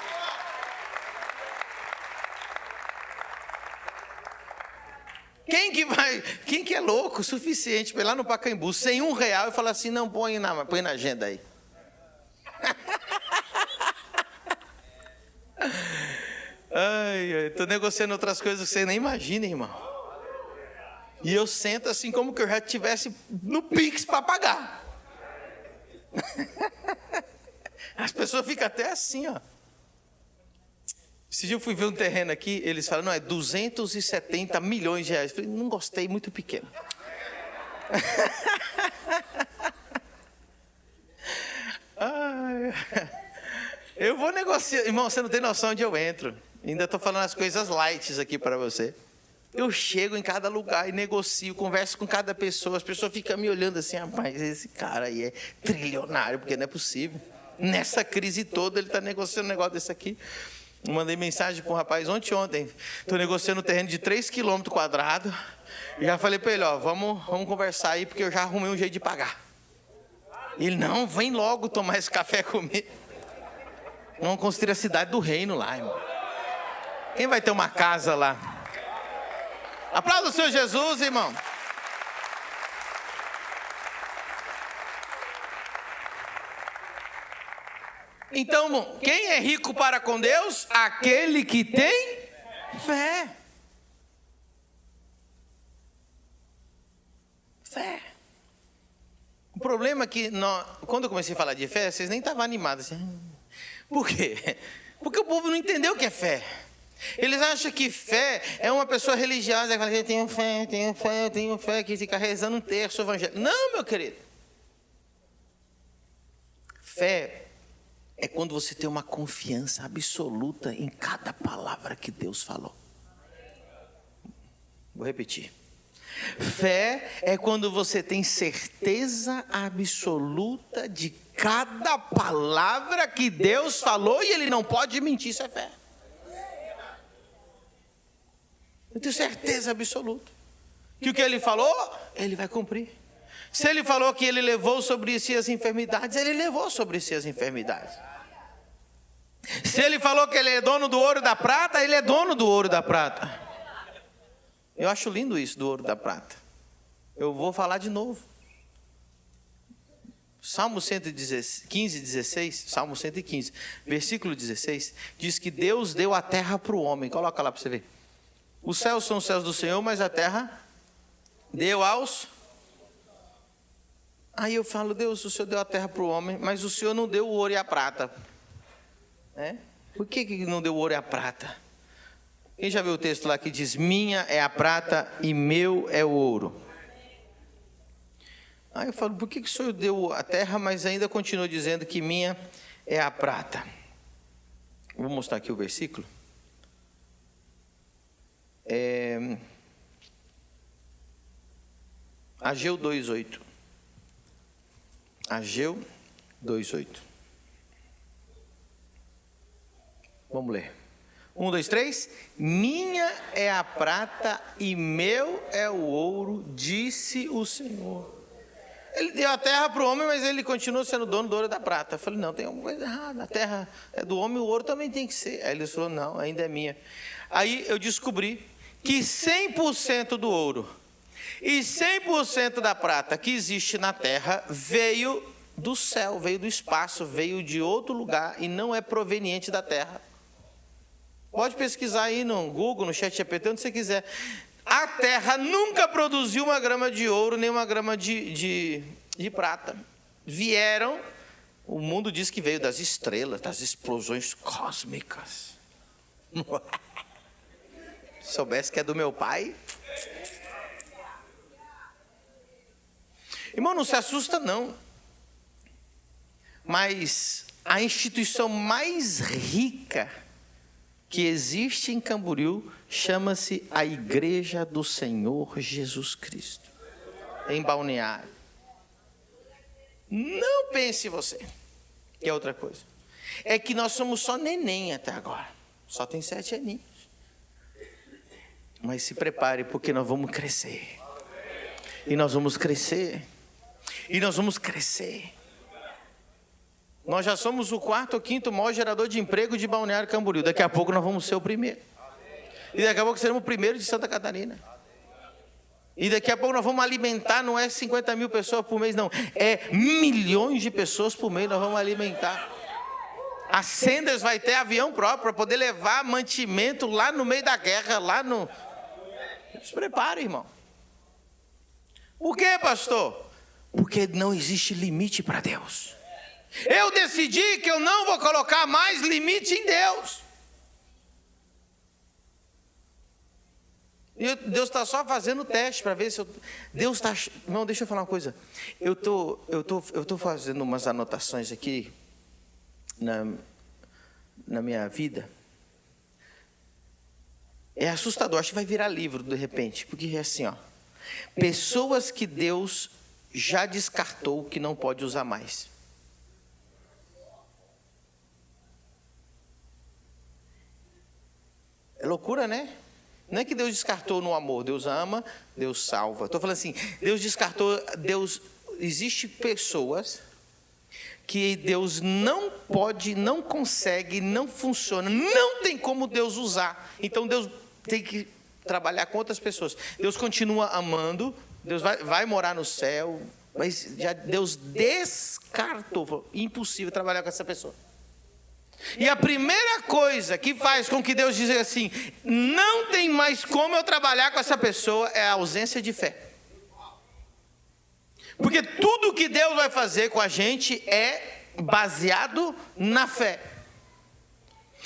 Quem que é louco o suficiente para ir lá no Pacaembu sem R$1 e falar assim, não, põe na agenda aí. Estou negociando outras coisas que você nem imagina, irmão. E eu sento assim como que eu já estivesse no Pix para pagar. As pessoas ficam até assim, ó. Esse dia eu fui ver um terreno aqui, eles falam, não, é 270 milhões de reais. Eu falei, não gostei, muito pequeno. Eu vou negociar. Irmão, você não tem noção onde eu entro. Ainda estou falando as coisas light aqui para você. Eu chego em cada lugar e negocio, converso com cada pessoa. As pessoas ficam me olhando assim, rapaz, esse cara aí é trilionário, porque não é possível. Nessa crise toda ele está negociando um negócio desse aqui. Eu mandei mensagem para um rapaz ontem. Estou negociando um terreno de 3 km². E já falei para ele, ó, vamos conversar aí, porque eu já arrumei um jeito de pagar. Ele, não, vem logo tomar esse café comigo. Vamos construir a cidade do reino lá, irmão. Quem vai ter uma casa lá? Aplauda o Senhor Jesus, irmão. Então, quem é rico para com Deus? Aquele que tem fé. Fé. O problema é que, quando eu comecei a falar de fé, vocês nem estavam animados. Assim. Por quê? Porque o povo não entendeu o que é fé. Eles acham que fé é uma pessoa religiosa, que eu tenho fé, que fica rezando um terço evangélico. Não, meu querido. Fé é quando você tem uma confiança absoluta em cada palavra que Deus falou. Vou repetir. Fé é quando você tem certeza absoluta de cada palavra que Deus falou e Ele não pode mentir, isso é fé. Eu tenho certeza absoluta que o que Ele falou, Ele vai cumprir. Se Ele falou que Ele levou sobre si as enfermidades, Ele levou sobre si as enfermidades. Se Ele falou que Ele é dono do ouro e da prata, Ele é dono do ouro e da prata. Eu acho lindo isso do ouro e da prata. Eu vou falar de novo. Salmo 115, 16, Salmo 115, versículo 16, diz que Deus deu a terra para o homem. Coloca lá para você ver. Os céus são os céus do Senhor, mas a terra deu aos... Aí eu falo, Deus, o Senhor deu a terra para o homem, mas o Senhor não deu o ouro e a prata. Por que não deu o ouro e a prata? Quem já viu o texto lá que diz, minha é a prata e meu é o ouro? Aí eu falo, por que o Senhor deu a terra, mas ainda continua dizendo que minha é a prata? Vou mostrar aqui o versículo. Ageu 2:8. Ageu 2:8. Vamos ler. 1, 2, 3. Minha é a prata e meu é o ouro, disse o Senhor. Ele deu a terra para o homem, mas ele continua sendo dono do ouro e da prata. Eu falei, não, tem alguma coisa errada. A terra é do homem, o ouro também tem que ser. Aí ele falou, não, ainda é minha. Aí eu descobri que 100% do ouro e 100% da prata que existe na terra veio do céu, veio do espaço, veio de outro lugar e não é proveniente da terra. Pode pesquisar aí no Google, no ChatGPT, onde você quiser. A terra nunca produziu 1 grama de ouro, nem 1 grama de prata. Vieram, o mundo diz que veio das estrelas, das explosões cósmicas. Se soubesse que é do meu pai. Irmão, não se assusta não. Mas a instituição mais rica que existe em Camboriú chama-se a Igreja do Senhor Jesus Cristo, em Balneário. Não pense você que é outra coisa. É que nós somos só neném até agora. Só tem 7 aninhos. Mas se prepare, porque nós vamos crescer. E nós vamos crescer. E nós vamos crescer. Nós já somos o 4º ou 5º maior gerador de emprego de Balneário Camboriú. Daqui a pouco nós vamos ser o primeiro. E daqui a pouco seremos o primeiro de Santa Catarina. E daqui a pouco nós vamos alimentar, não é 50 mil pessoas por mês, não. É milhões de pessoas por mês nós vamos alimentar. A Senders vai ter avião próprio para poder levar mantimento lá no meio da guerra, lá no... Se prepare, irmão. Por quê, pastor? Porque não existe limite para Deus. Eu decidi que eu não vou colocar mais limite em Deus. E Deus está só fazendo teste para ver se eu... Deus está... Não, deixa eu falar uma coisa. Eu tô fazendo umas anotações aqui na minha vida. É assustador, acho que vai virar livro de repente, porque é assim, ó. Pessoas que Deus já descartou que não pode usar mais. É loucura, né? Não é que Deus descartou no amor. Deus ama, Deus salva. Estou falando assim, Deus descartou, existe pessoas que Deus não pode, não consegue, não funciona, não tem como Deus usar. Então Deus tem que trabalhar com outras pessoas. Deus continua amando, Deus vai morar no céu, mas já Deus descartou, impossível trabalhar com essa pessoa. E a primeira coisa que faz com que Deus diga assim, não tem mais como eu trabalhar com essa pessoa, é a ausência de fé. Porque tudo que Deus vai fazer com a gente é baseado na fé.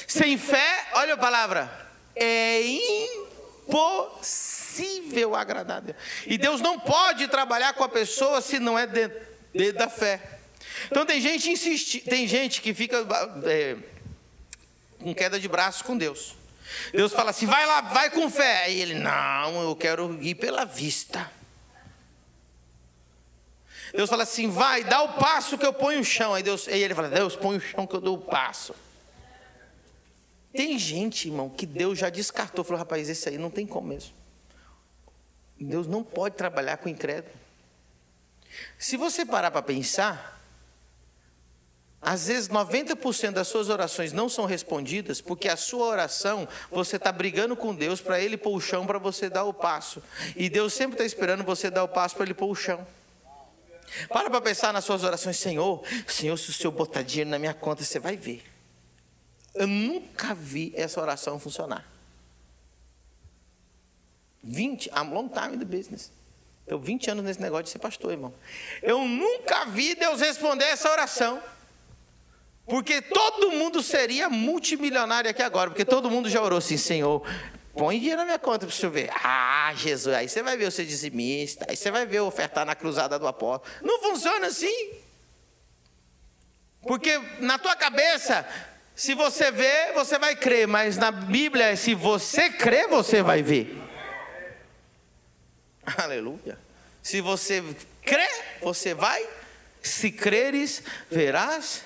Sem fé, olha a palavra, é impossível agradar a Deus. E Deus não pode trabalhar com a pessoa se não é dentro da fé. Então tem gente que fica com queda de braço com Deus. Deus fala assim, vai lá, vai com fé. Aí ele, não, eu quero ir pela vista. Deus fala assim, vai, dá o passo que eu ponho o chão. Aí ele fala, Deus, põe o chão que eu dou o passo. Tem gente, irmão, que Deus já descartou. Falou, rapaz, esse aí não tem como mesmo. Deus não pode trabalhar com incrédulo. Se você parar para pensar, às vezes 90% das suas orações não são respondidas porque a sua oração, você está brigando com Deus para Ele pôr o chão para você dar o passo. E Deus sempre está esperando você dar o passo para Ele pôr o chão. Para pensar nas suas orações. Senhor, se o Senhor botar dinheiro na minha conta, você vai ver. Eu nunca vi essa oração funcionar. I'm long time in the business. Eu 20 anos nesse negócio de ser pastor, irmão. Eu nunca vi Deus responder essa oração. Porque todo mundo seria multimilionário aqui agora. Porque todo mundo já orou assim, Senhor, põe dinheiro na minha conta para o senhor ver. Ah, Jesus, aí você vai ver eu ser dizimista. Aí você vai ver eu ofertar na cruzada do apóstolo. Não funciona assim. Porque na tua cabeça, se você vê, você vai crer. Mas na Bíblia, se você crer, você vai ver. Aleluia. Se você crê, você vai. Se creres, verás.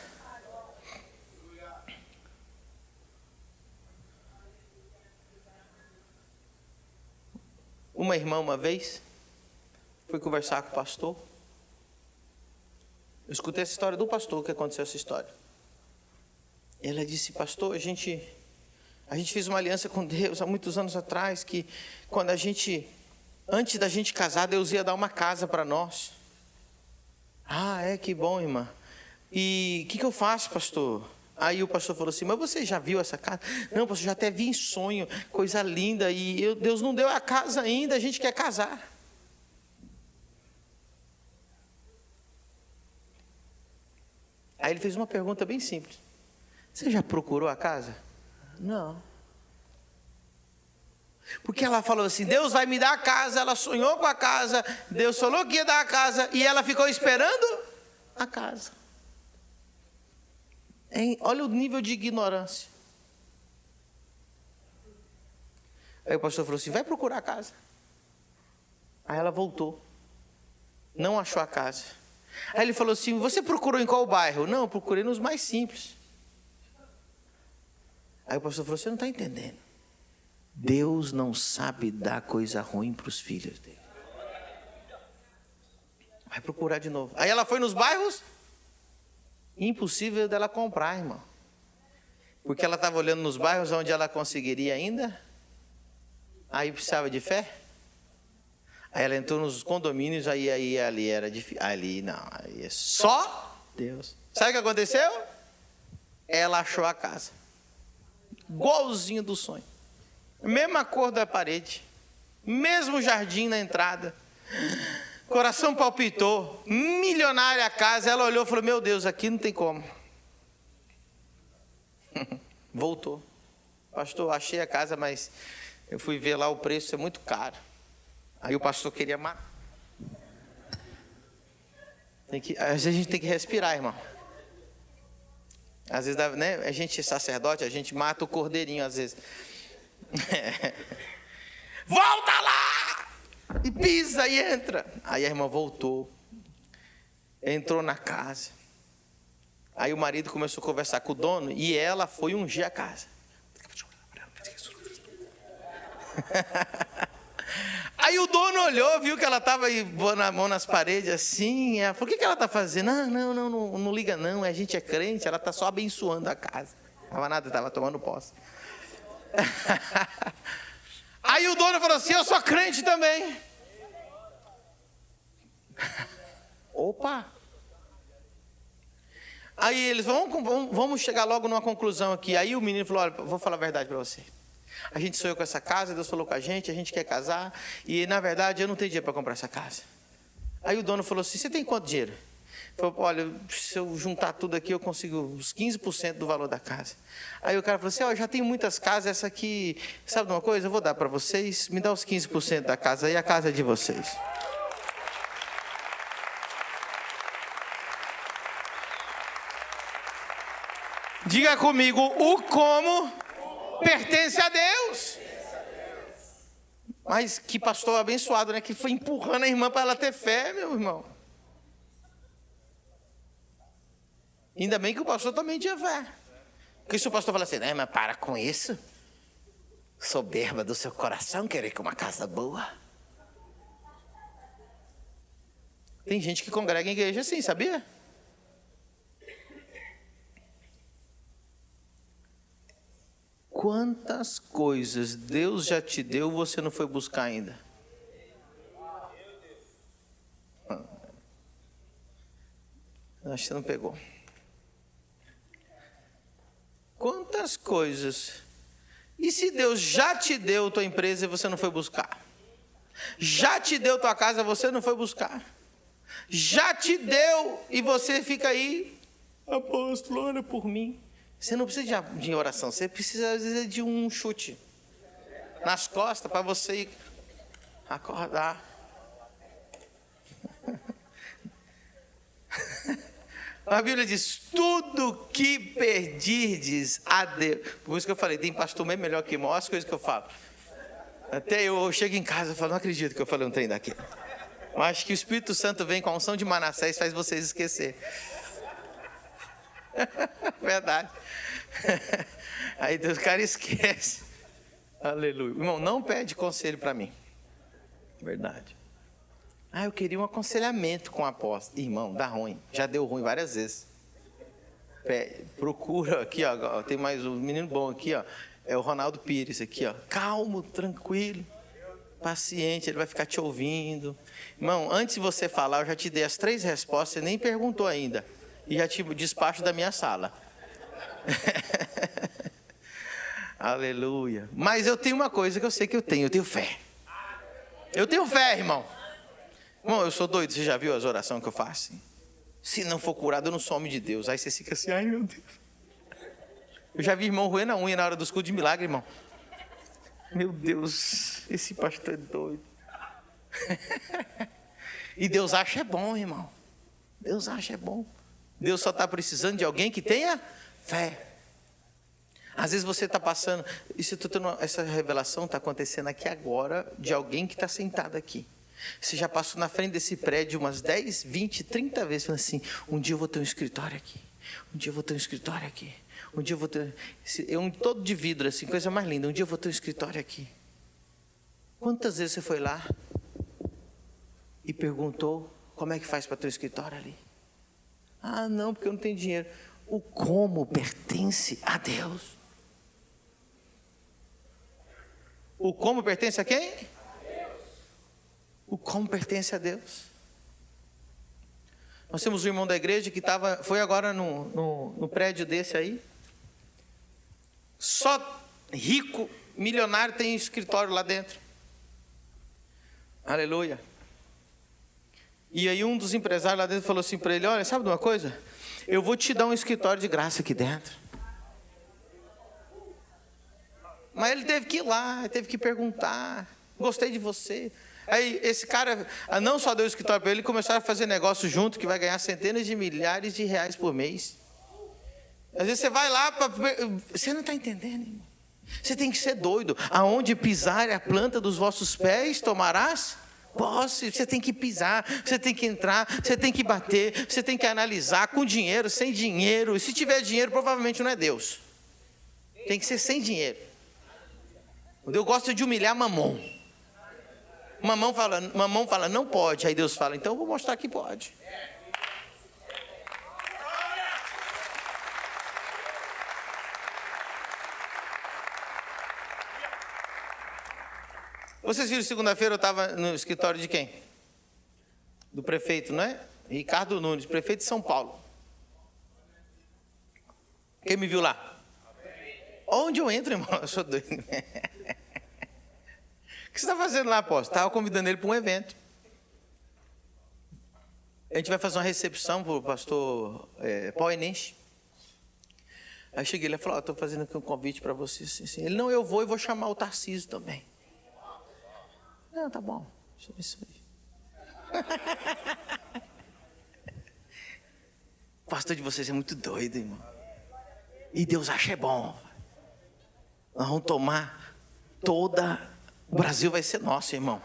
Uma irmã, uma vez, fui conversar com o pastor. Eu escutei essa história do pastor, que aconteceu essa história. Ela disse, pastor, a gente fez uma aliança com Deus há muitos anos atrás, que quando antes da gente casar, Deus ia dar uma casa para nós. Ah, que bom, irmã. E o que eu faço, pastor? Aí o pastor falou assim, mas você já viu essa casa? Não, pastor, já até vi em sonho, coisa linda, e Deus não deu a casa ainda, a gente quer casar. Aí ele fez uma pergunta bem simples. Você já procurou a casa? Não. Porque ela falou assim, Deus vai me dar a casa, ela sonhou com a casa, Deus falou que ia dar a casa, e ela ficou esperando a casa. Olha o nível de ignorância. Aí o pastor falou assim, vai procurar a casa. Aí ela voltou. Não achou a casa. Aí ele falou assim, você procurou em qual bairro? Não, eu procurei nos mais simples. Aí o pastor falou, você não está entendendo. Deus não sabe dar coisa ruim para os filhos dele. Vai procurar de novo. Aí ela foi nos bairros. Impossível dela comprar, irmão. Porque ela estava olhando nos bairros onde ela conseguiria ainda. Aí precisava de fé. Aí ela entrou nos condomínios, aí ali era difícil. Ali não, aí é só Deus. Sabe o que aconteceu? Ela achou a casa. Igualzinho do sonho. Mesma cor da parede. Mesmo jardim na entrada. Coração palpitou, milionária a casa. Ela olhou e falou, meu Deus, aqui não tem como. Voltou. Pastor, achei a casa, mas eu fui ver lá, o preço é muito caro. Aí o pastor queria matar. Às vezes a gente tem que respirar, irmão. Às vezes, né, a gente é sacerdote, a gente mata o cordeirinho às vezes. Volta lá! E pisa e entra. Aí a irmã voltou. Entrou na casa. Aí o marido começou a conversar com o dono e ela foi ungir a casa. Aí o dono olhou, viu que ela estava pondo a mão nas paredes assim. Ela falou, o que ela está fazendo? Não liga não, a gente é crente, ela está só abençoando a casa. Não estava nada, estava tomando posse. Aí o dono falou assim, eu sou crente também. Opa! Aí eles, vamos chegar logo numa conclusão aqui. Aí o menino falou, olha, vou falar a verdade para você. A gente sonhou com essa casa, Deus falou com a gente quer casar. E na verdade eu não tenho dinheiro para comprar essa casa. Aí o dono falou assim, você tem quanto dinheiro? Falou, olha, se eu juntar tudo aqui, eu consigo uns 15% do valor da casa. Aí o cara falou assim, eu já tenho muitas casas, essa aqui, sabe de uma coisa? Eu vou dar para vocês, me dá os 15% da casa e a casa é de vocês. Diga comigo, o como pertence a Deus. Mas que pastor abençoado, né? Que foi empurrando a irmã para ela ter fé, meu irmão. Ainda bem que o pastor também tinha fé. Porque se o pastor fala assim, né, mas para com isso. Soberba do seu coração, querer que uma casa boa. Tem gente que congrega em igreja assim, sabia? Quantas coisas Deus já te deu, você não foi buscar ainda? Acho que você não pegou. Quantas coisas. E se Deus já te deu tua empresa e você não foi buscar? Já te deu tua casa, você não foi buscar? Já te deu e você fica aí, apóstolo, ora por mim. Você não precisa de oração, você precisa às vezes de um chute nas costas para você acordar. A Bíblia diz, tudo que perdirdes a Deus. Por isso que eu falei, tem pastor bem melhor que eu, olha as coisas que eu falo. Até eu chego em casa e falo, não acredito que eu falei um trem daquele. Eu acho que o Espírito Santo vem com a unção de Manassés e faz vocês esquecer. Verdade. Aí Deus, o cara esquece. Aleluia. Irmão, não pede conselho para mim. Verdade. Eu queria um aconselhamento com o apóstolo. Irmão, dá ruim. Já deu ruim várias vezes. Procura aqui, ó. Tem mais um menino bom aqui, ó. É o Ronaldo Pires aqui, ó. Calmo, tranquilo, paciente, ele vai ficar te ouvindo. Irmão, antes de você falar, eu já te dei as 3 respostas, você nem perguntou ainda. E já te despacho da minha sala. Aleluia. Mas eu tenho uma coisa que eu sei que eu tenho fé. Eu tenho fé, irmão. Irmão, eu sou doido, você já viu as orações que eu faço? Se não for curado, eu não sou homem de Deus. Aí você fica assim, ai meu Deus. Eu já vi irmão roendo a unha na hora dos cultos de milagre, irmão. Meu Deus, esse pastor é doido. E Deus acha é bom, irmão. Deus acha é bom. Deus só está precisando de alguém que tenha fé. Às vezes você está passando, essa revelação está acontecendo aqui agora, de alguém que está sentado aqui. Você já passou na frente desse prédio umas 10, 20, 30 vezes, falando assim, um dia eu vou ter um escritório aqui. Um dia eu vou ter um escritório aqui. Um dia eu vou ter... todo de vidro, assim, coisa mais linda. Um dia eu vou ter um escritório aqui. Quantas vezes você foi lá e perguntou como é que faz para ter um escritório ali? Não, porque eu não tenho dinheiro. O como pertence a Deus. O como pertence a quem? O como pertence a Deus. Nós temos um irmão da igreja que foi agora no prédio desse aí. Só rico, milionário tem escritório lá dentro. Aleluia. E aí um dos empresários lá dentro falou assim para ele, olha, sabe de uma coisa? Eu vou te dar um escritório de graça aqui dentro. Mas ele teve que ir lá, teve que perguntar, gostei de você. Aí esse cara não só deu o escritório para ele, começaram a fazer negócio junto, que vai ganhar centenas de milhares de reais por mês. Às vezes você vai lá, você não está entendendo, irmão. Você tem que ser doido. Aonde pisar a planta dos vossos pés, tomarás posse. Você tem que pisar, você tem que entrar, você tem que bater, você tem que analisar com dinheiro, sem dinheiro. E se tiver dinheiro, provavelmente não é Deus. Tem que ser sem dinheiro. Deus gosta de humilhar Mamon. Mamão fala, não pode. Aí Deus fala, então eu vou mostrar que pode. Vocês viram, segunda-feira eu estava no escritório de quem? Do prefeito, não é? Ricardo Nunes, prefeito de São Paulo. Quem me viu lá? Onde eu entro, irmão? Eu sou doido. O que você está fazendo lá, apóstolo? Estava convidando ele para um evento. A gente vai fazer uma recepção para o pastor Paulo Enes. Aí eu cheguei lá e falei, estou fazendo aqui um convite para você. Assim. Ele, não, eu vou chamar o Tarcísio também. Não, tá bom. Deixa eu ver isso aí. O pastor de vocês é muito doido, irmão. E Deus acha é bom. Nós vamos tomar toda... O Brasil vai ser nosso, irmão.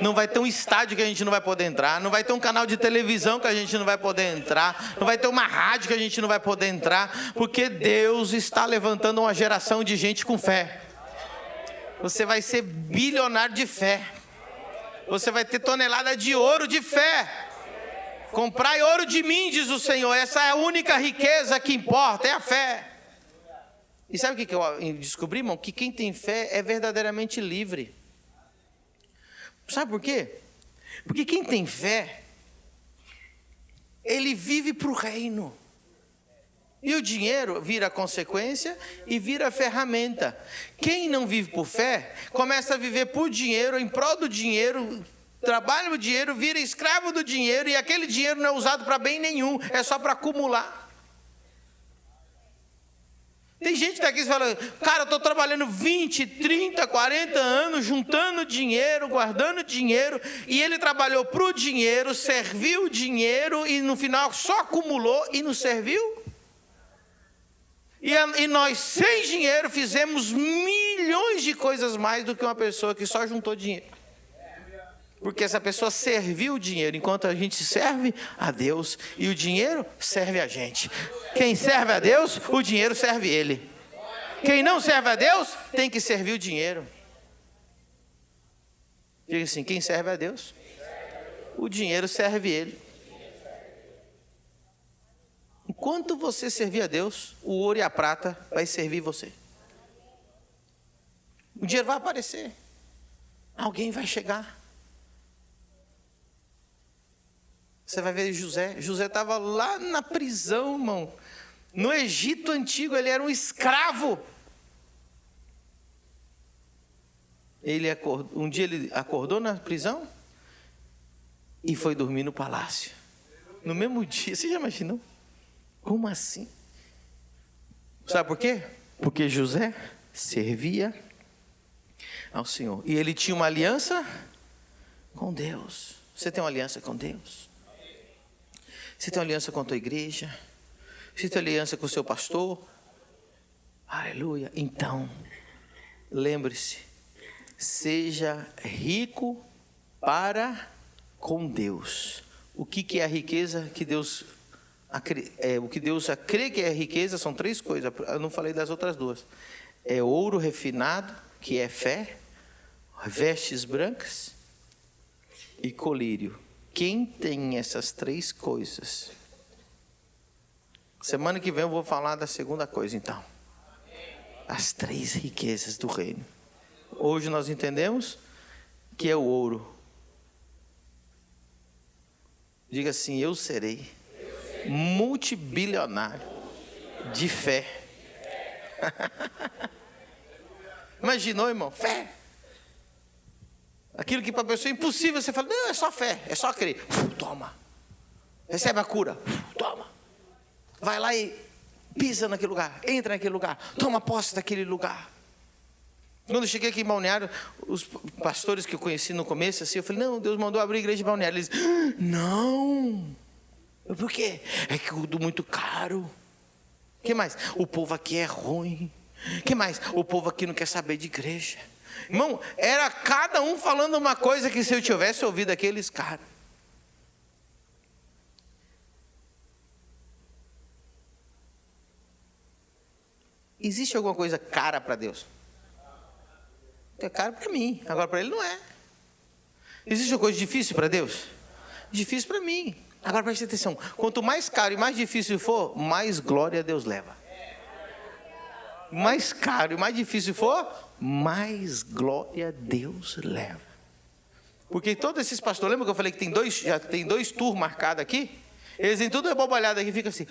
Não vai ter um estádio que a gente não vai poder entrar. Não vai ter um canal de televisão que a gente não vai poder entrar. Não vai ter uma rádio que a gente não vai poder entrar. Porque Deus está levantando uma geração de gente com fé. Você vai ser bilionário de fé. Você vai ter tonelada de ouro de fé. Comprai ouro de mim, diz o Senhor. Essa é a única riqueza que importa, é a fé. E sabe o que eu descobri, irmão? Que quem tem fé é verdadeiramente livre. Sabe por quê? Porque quem tem fé ele vive para o reino. E o dinheiro vira consequência e vira ferramenta. Quem não vive por fé, começa a viver por dinheiro, em prol do dinheiro, trabalha o dinheiro, vira escravo do dinheiro, e aquele dinheiro não é usado para bem nenhum, é só para acumular. Tem gente que está aqui falando, cara, eu estou trabalhando 20, 30, 40 anos, juntando dinheiro, guardando dinheiro, e ele trabalhou para o dinheiro, serviu o dinheiro, e no final só acumulou e não serviu. E nós, sem dinheiro, fizemos milhões de coisas mais do que uma pessoa que só juntou dinheiro. Porque essa pessoa serviu o dinheiro, enquanto a gente serve a Deus, e o dinheiro serve a gente. Quem serve a Deus, o dinheiro serve ele. Quem não serve a Deus, tem que servir o dinheiro. Diga assim, quem serve a Deus, o dinheiro serve ele. Enquanto você servir a Deus, o ouro e a prata vai servir você. O dinheiro vai aparecer. Alguém vai chegar. Você vai ver José. José estava lá na prisão, irmão. No Egito antigo, ele era um escravo. Um dia ele acordou na prisão e foi dormir no palácio. No mesmo dia, você já imaginou? Como assim? Sabe por quê? Porque José servia ao Senhor. E ele tinha uma aliança com Deus. Você tem uma aliança com Deus? Você tem uma aliança com a tua igreja? Você tem uma aliança com o seu pastor? Aleluia. Então, lembre-se, seja rico para com Deus. O que é a riqueza que Deus... o que Deus crê que é riqueza são três coisas. Eu não falei das outras duas. É ouro refinado, que é fé, vestes brancas e colírio. Quem tem essas três coisas? Semana que vem eu vou falar da segunda coisa, então. As três riquezas do reino. Hoje nós entendemos que é o ouro. Diga assim, eu serei multibilionário de fé. Imaginou, irmão? Fé. Aquilo que para a pessoa é impossível, você fala, não, é só fé, é só crer. Toma. Recebe a cura. Toma. Vai lá e pisa naquele lugar, entra naquele lugar, toma posse daquele lugar. Quando eu cheguei aqui em Balneário, os pastores que eu conheci no começo, assim, eu falei, não, Deus mandou abrir a igreja de Balneário. Eles, não. Por quê? É tudo muito caro. O que mais? O povo aqui é ruim. O que mais? O povo aqui não quer saber de igreja. Irmão, era cada um falando uma coisa que se eu tivesse ouvido aqueles caras. Existe alguma coisa cara para Deus? É caro para mim, agora para Ele não é. Existe alguma coisa difícil para Deus? Difícil para mim. Agora preste atenção, quanto mais caro e mais difícil for, mais glória Deus leva. Mais caro e mais difícil for, mais glória Deus leva. Porque todos esses pastores, lembra que eu falei que já tem dois tours marcados aqui? Eles têm tudo abobalhado aqui, fica assim,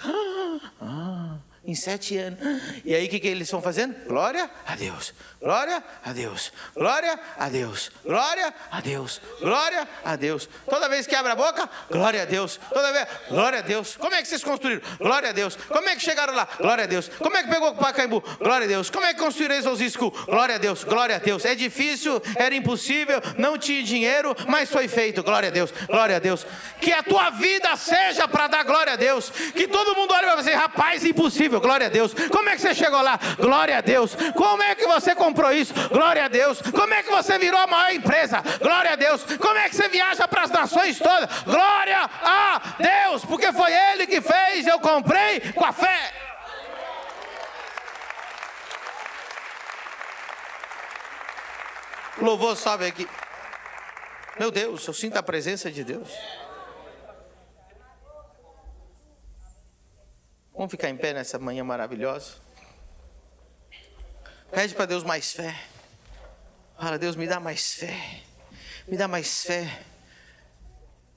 em 7 anos. E aí o que eles estão fazendo? Glória a Deus, glória a Deus, glória a Deus, glória a Deus, glória a Deus. Toda vez que abre a boca, glória a Deus. Toda vez, glória a Deus. Como é que vocês construíram? Glória a Deus. Como é que chegaram lá? Glória a Deus. Como é que pegou o Pacaembu? Glória a Deus. Como é que construíram esse Osisco? Glória a Deus, glória a Deus. É difícil, era impossível, não tinha dinheiro, mas foi feito. Glória a Deus, glória a Deus. Que a tua vida seja para dar glória a Deus. Que todo mundo olhe para você, rapaz, impossível. Glória a Deus. Como é que você chegou lá? Glória a Deus. Como é que você comprou isso? Glória a Deus. Como é que você virou a maior empresa? Glória a Deus. Como é que você viaja para as nações todas? Glória a Deus. Porque foi Ele que fez, eu comprei com a fé. Louvor, sobe aqui. Meu Deus, eu sinto a presença de Deus. Vamos ficar em pé nessa manhã maravilhosa. Pede para Deus mais fé. Fala, Deus, me dá mais fé. Me dá mais fé.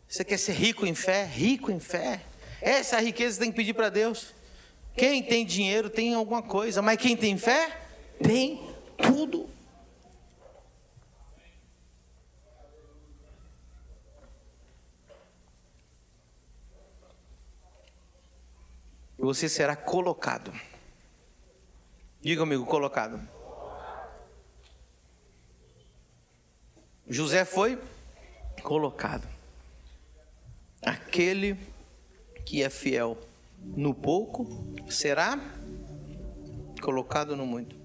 Você quer ser rico em fé? Rico em fé. Essa riqueza você tem que pedir para Deus. Quem tem dinheiro tem alguma coisa, mas quem tem fé tem tudo. Você será colocado. Diga comigo, colocado. José foi colocado. Aquele que é fiel no pouco será colocado no muito.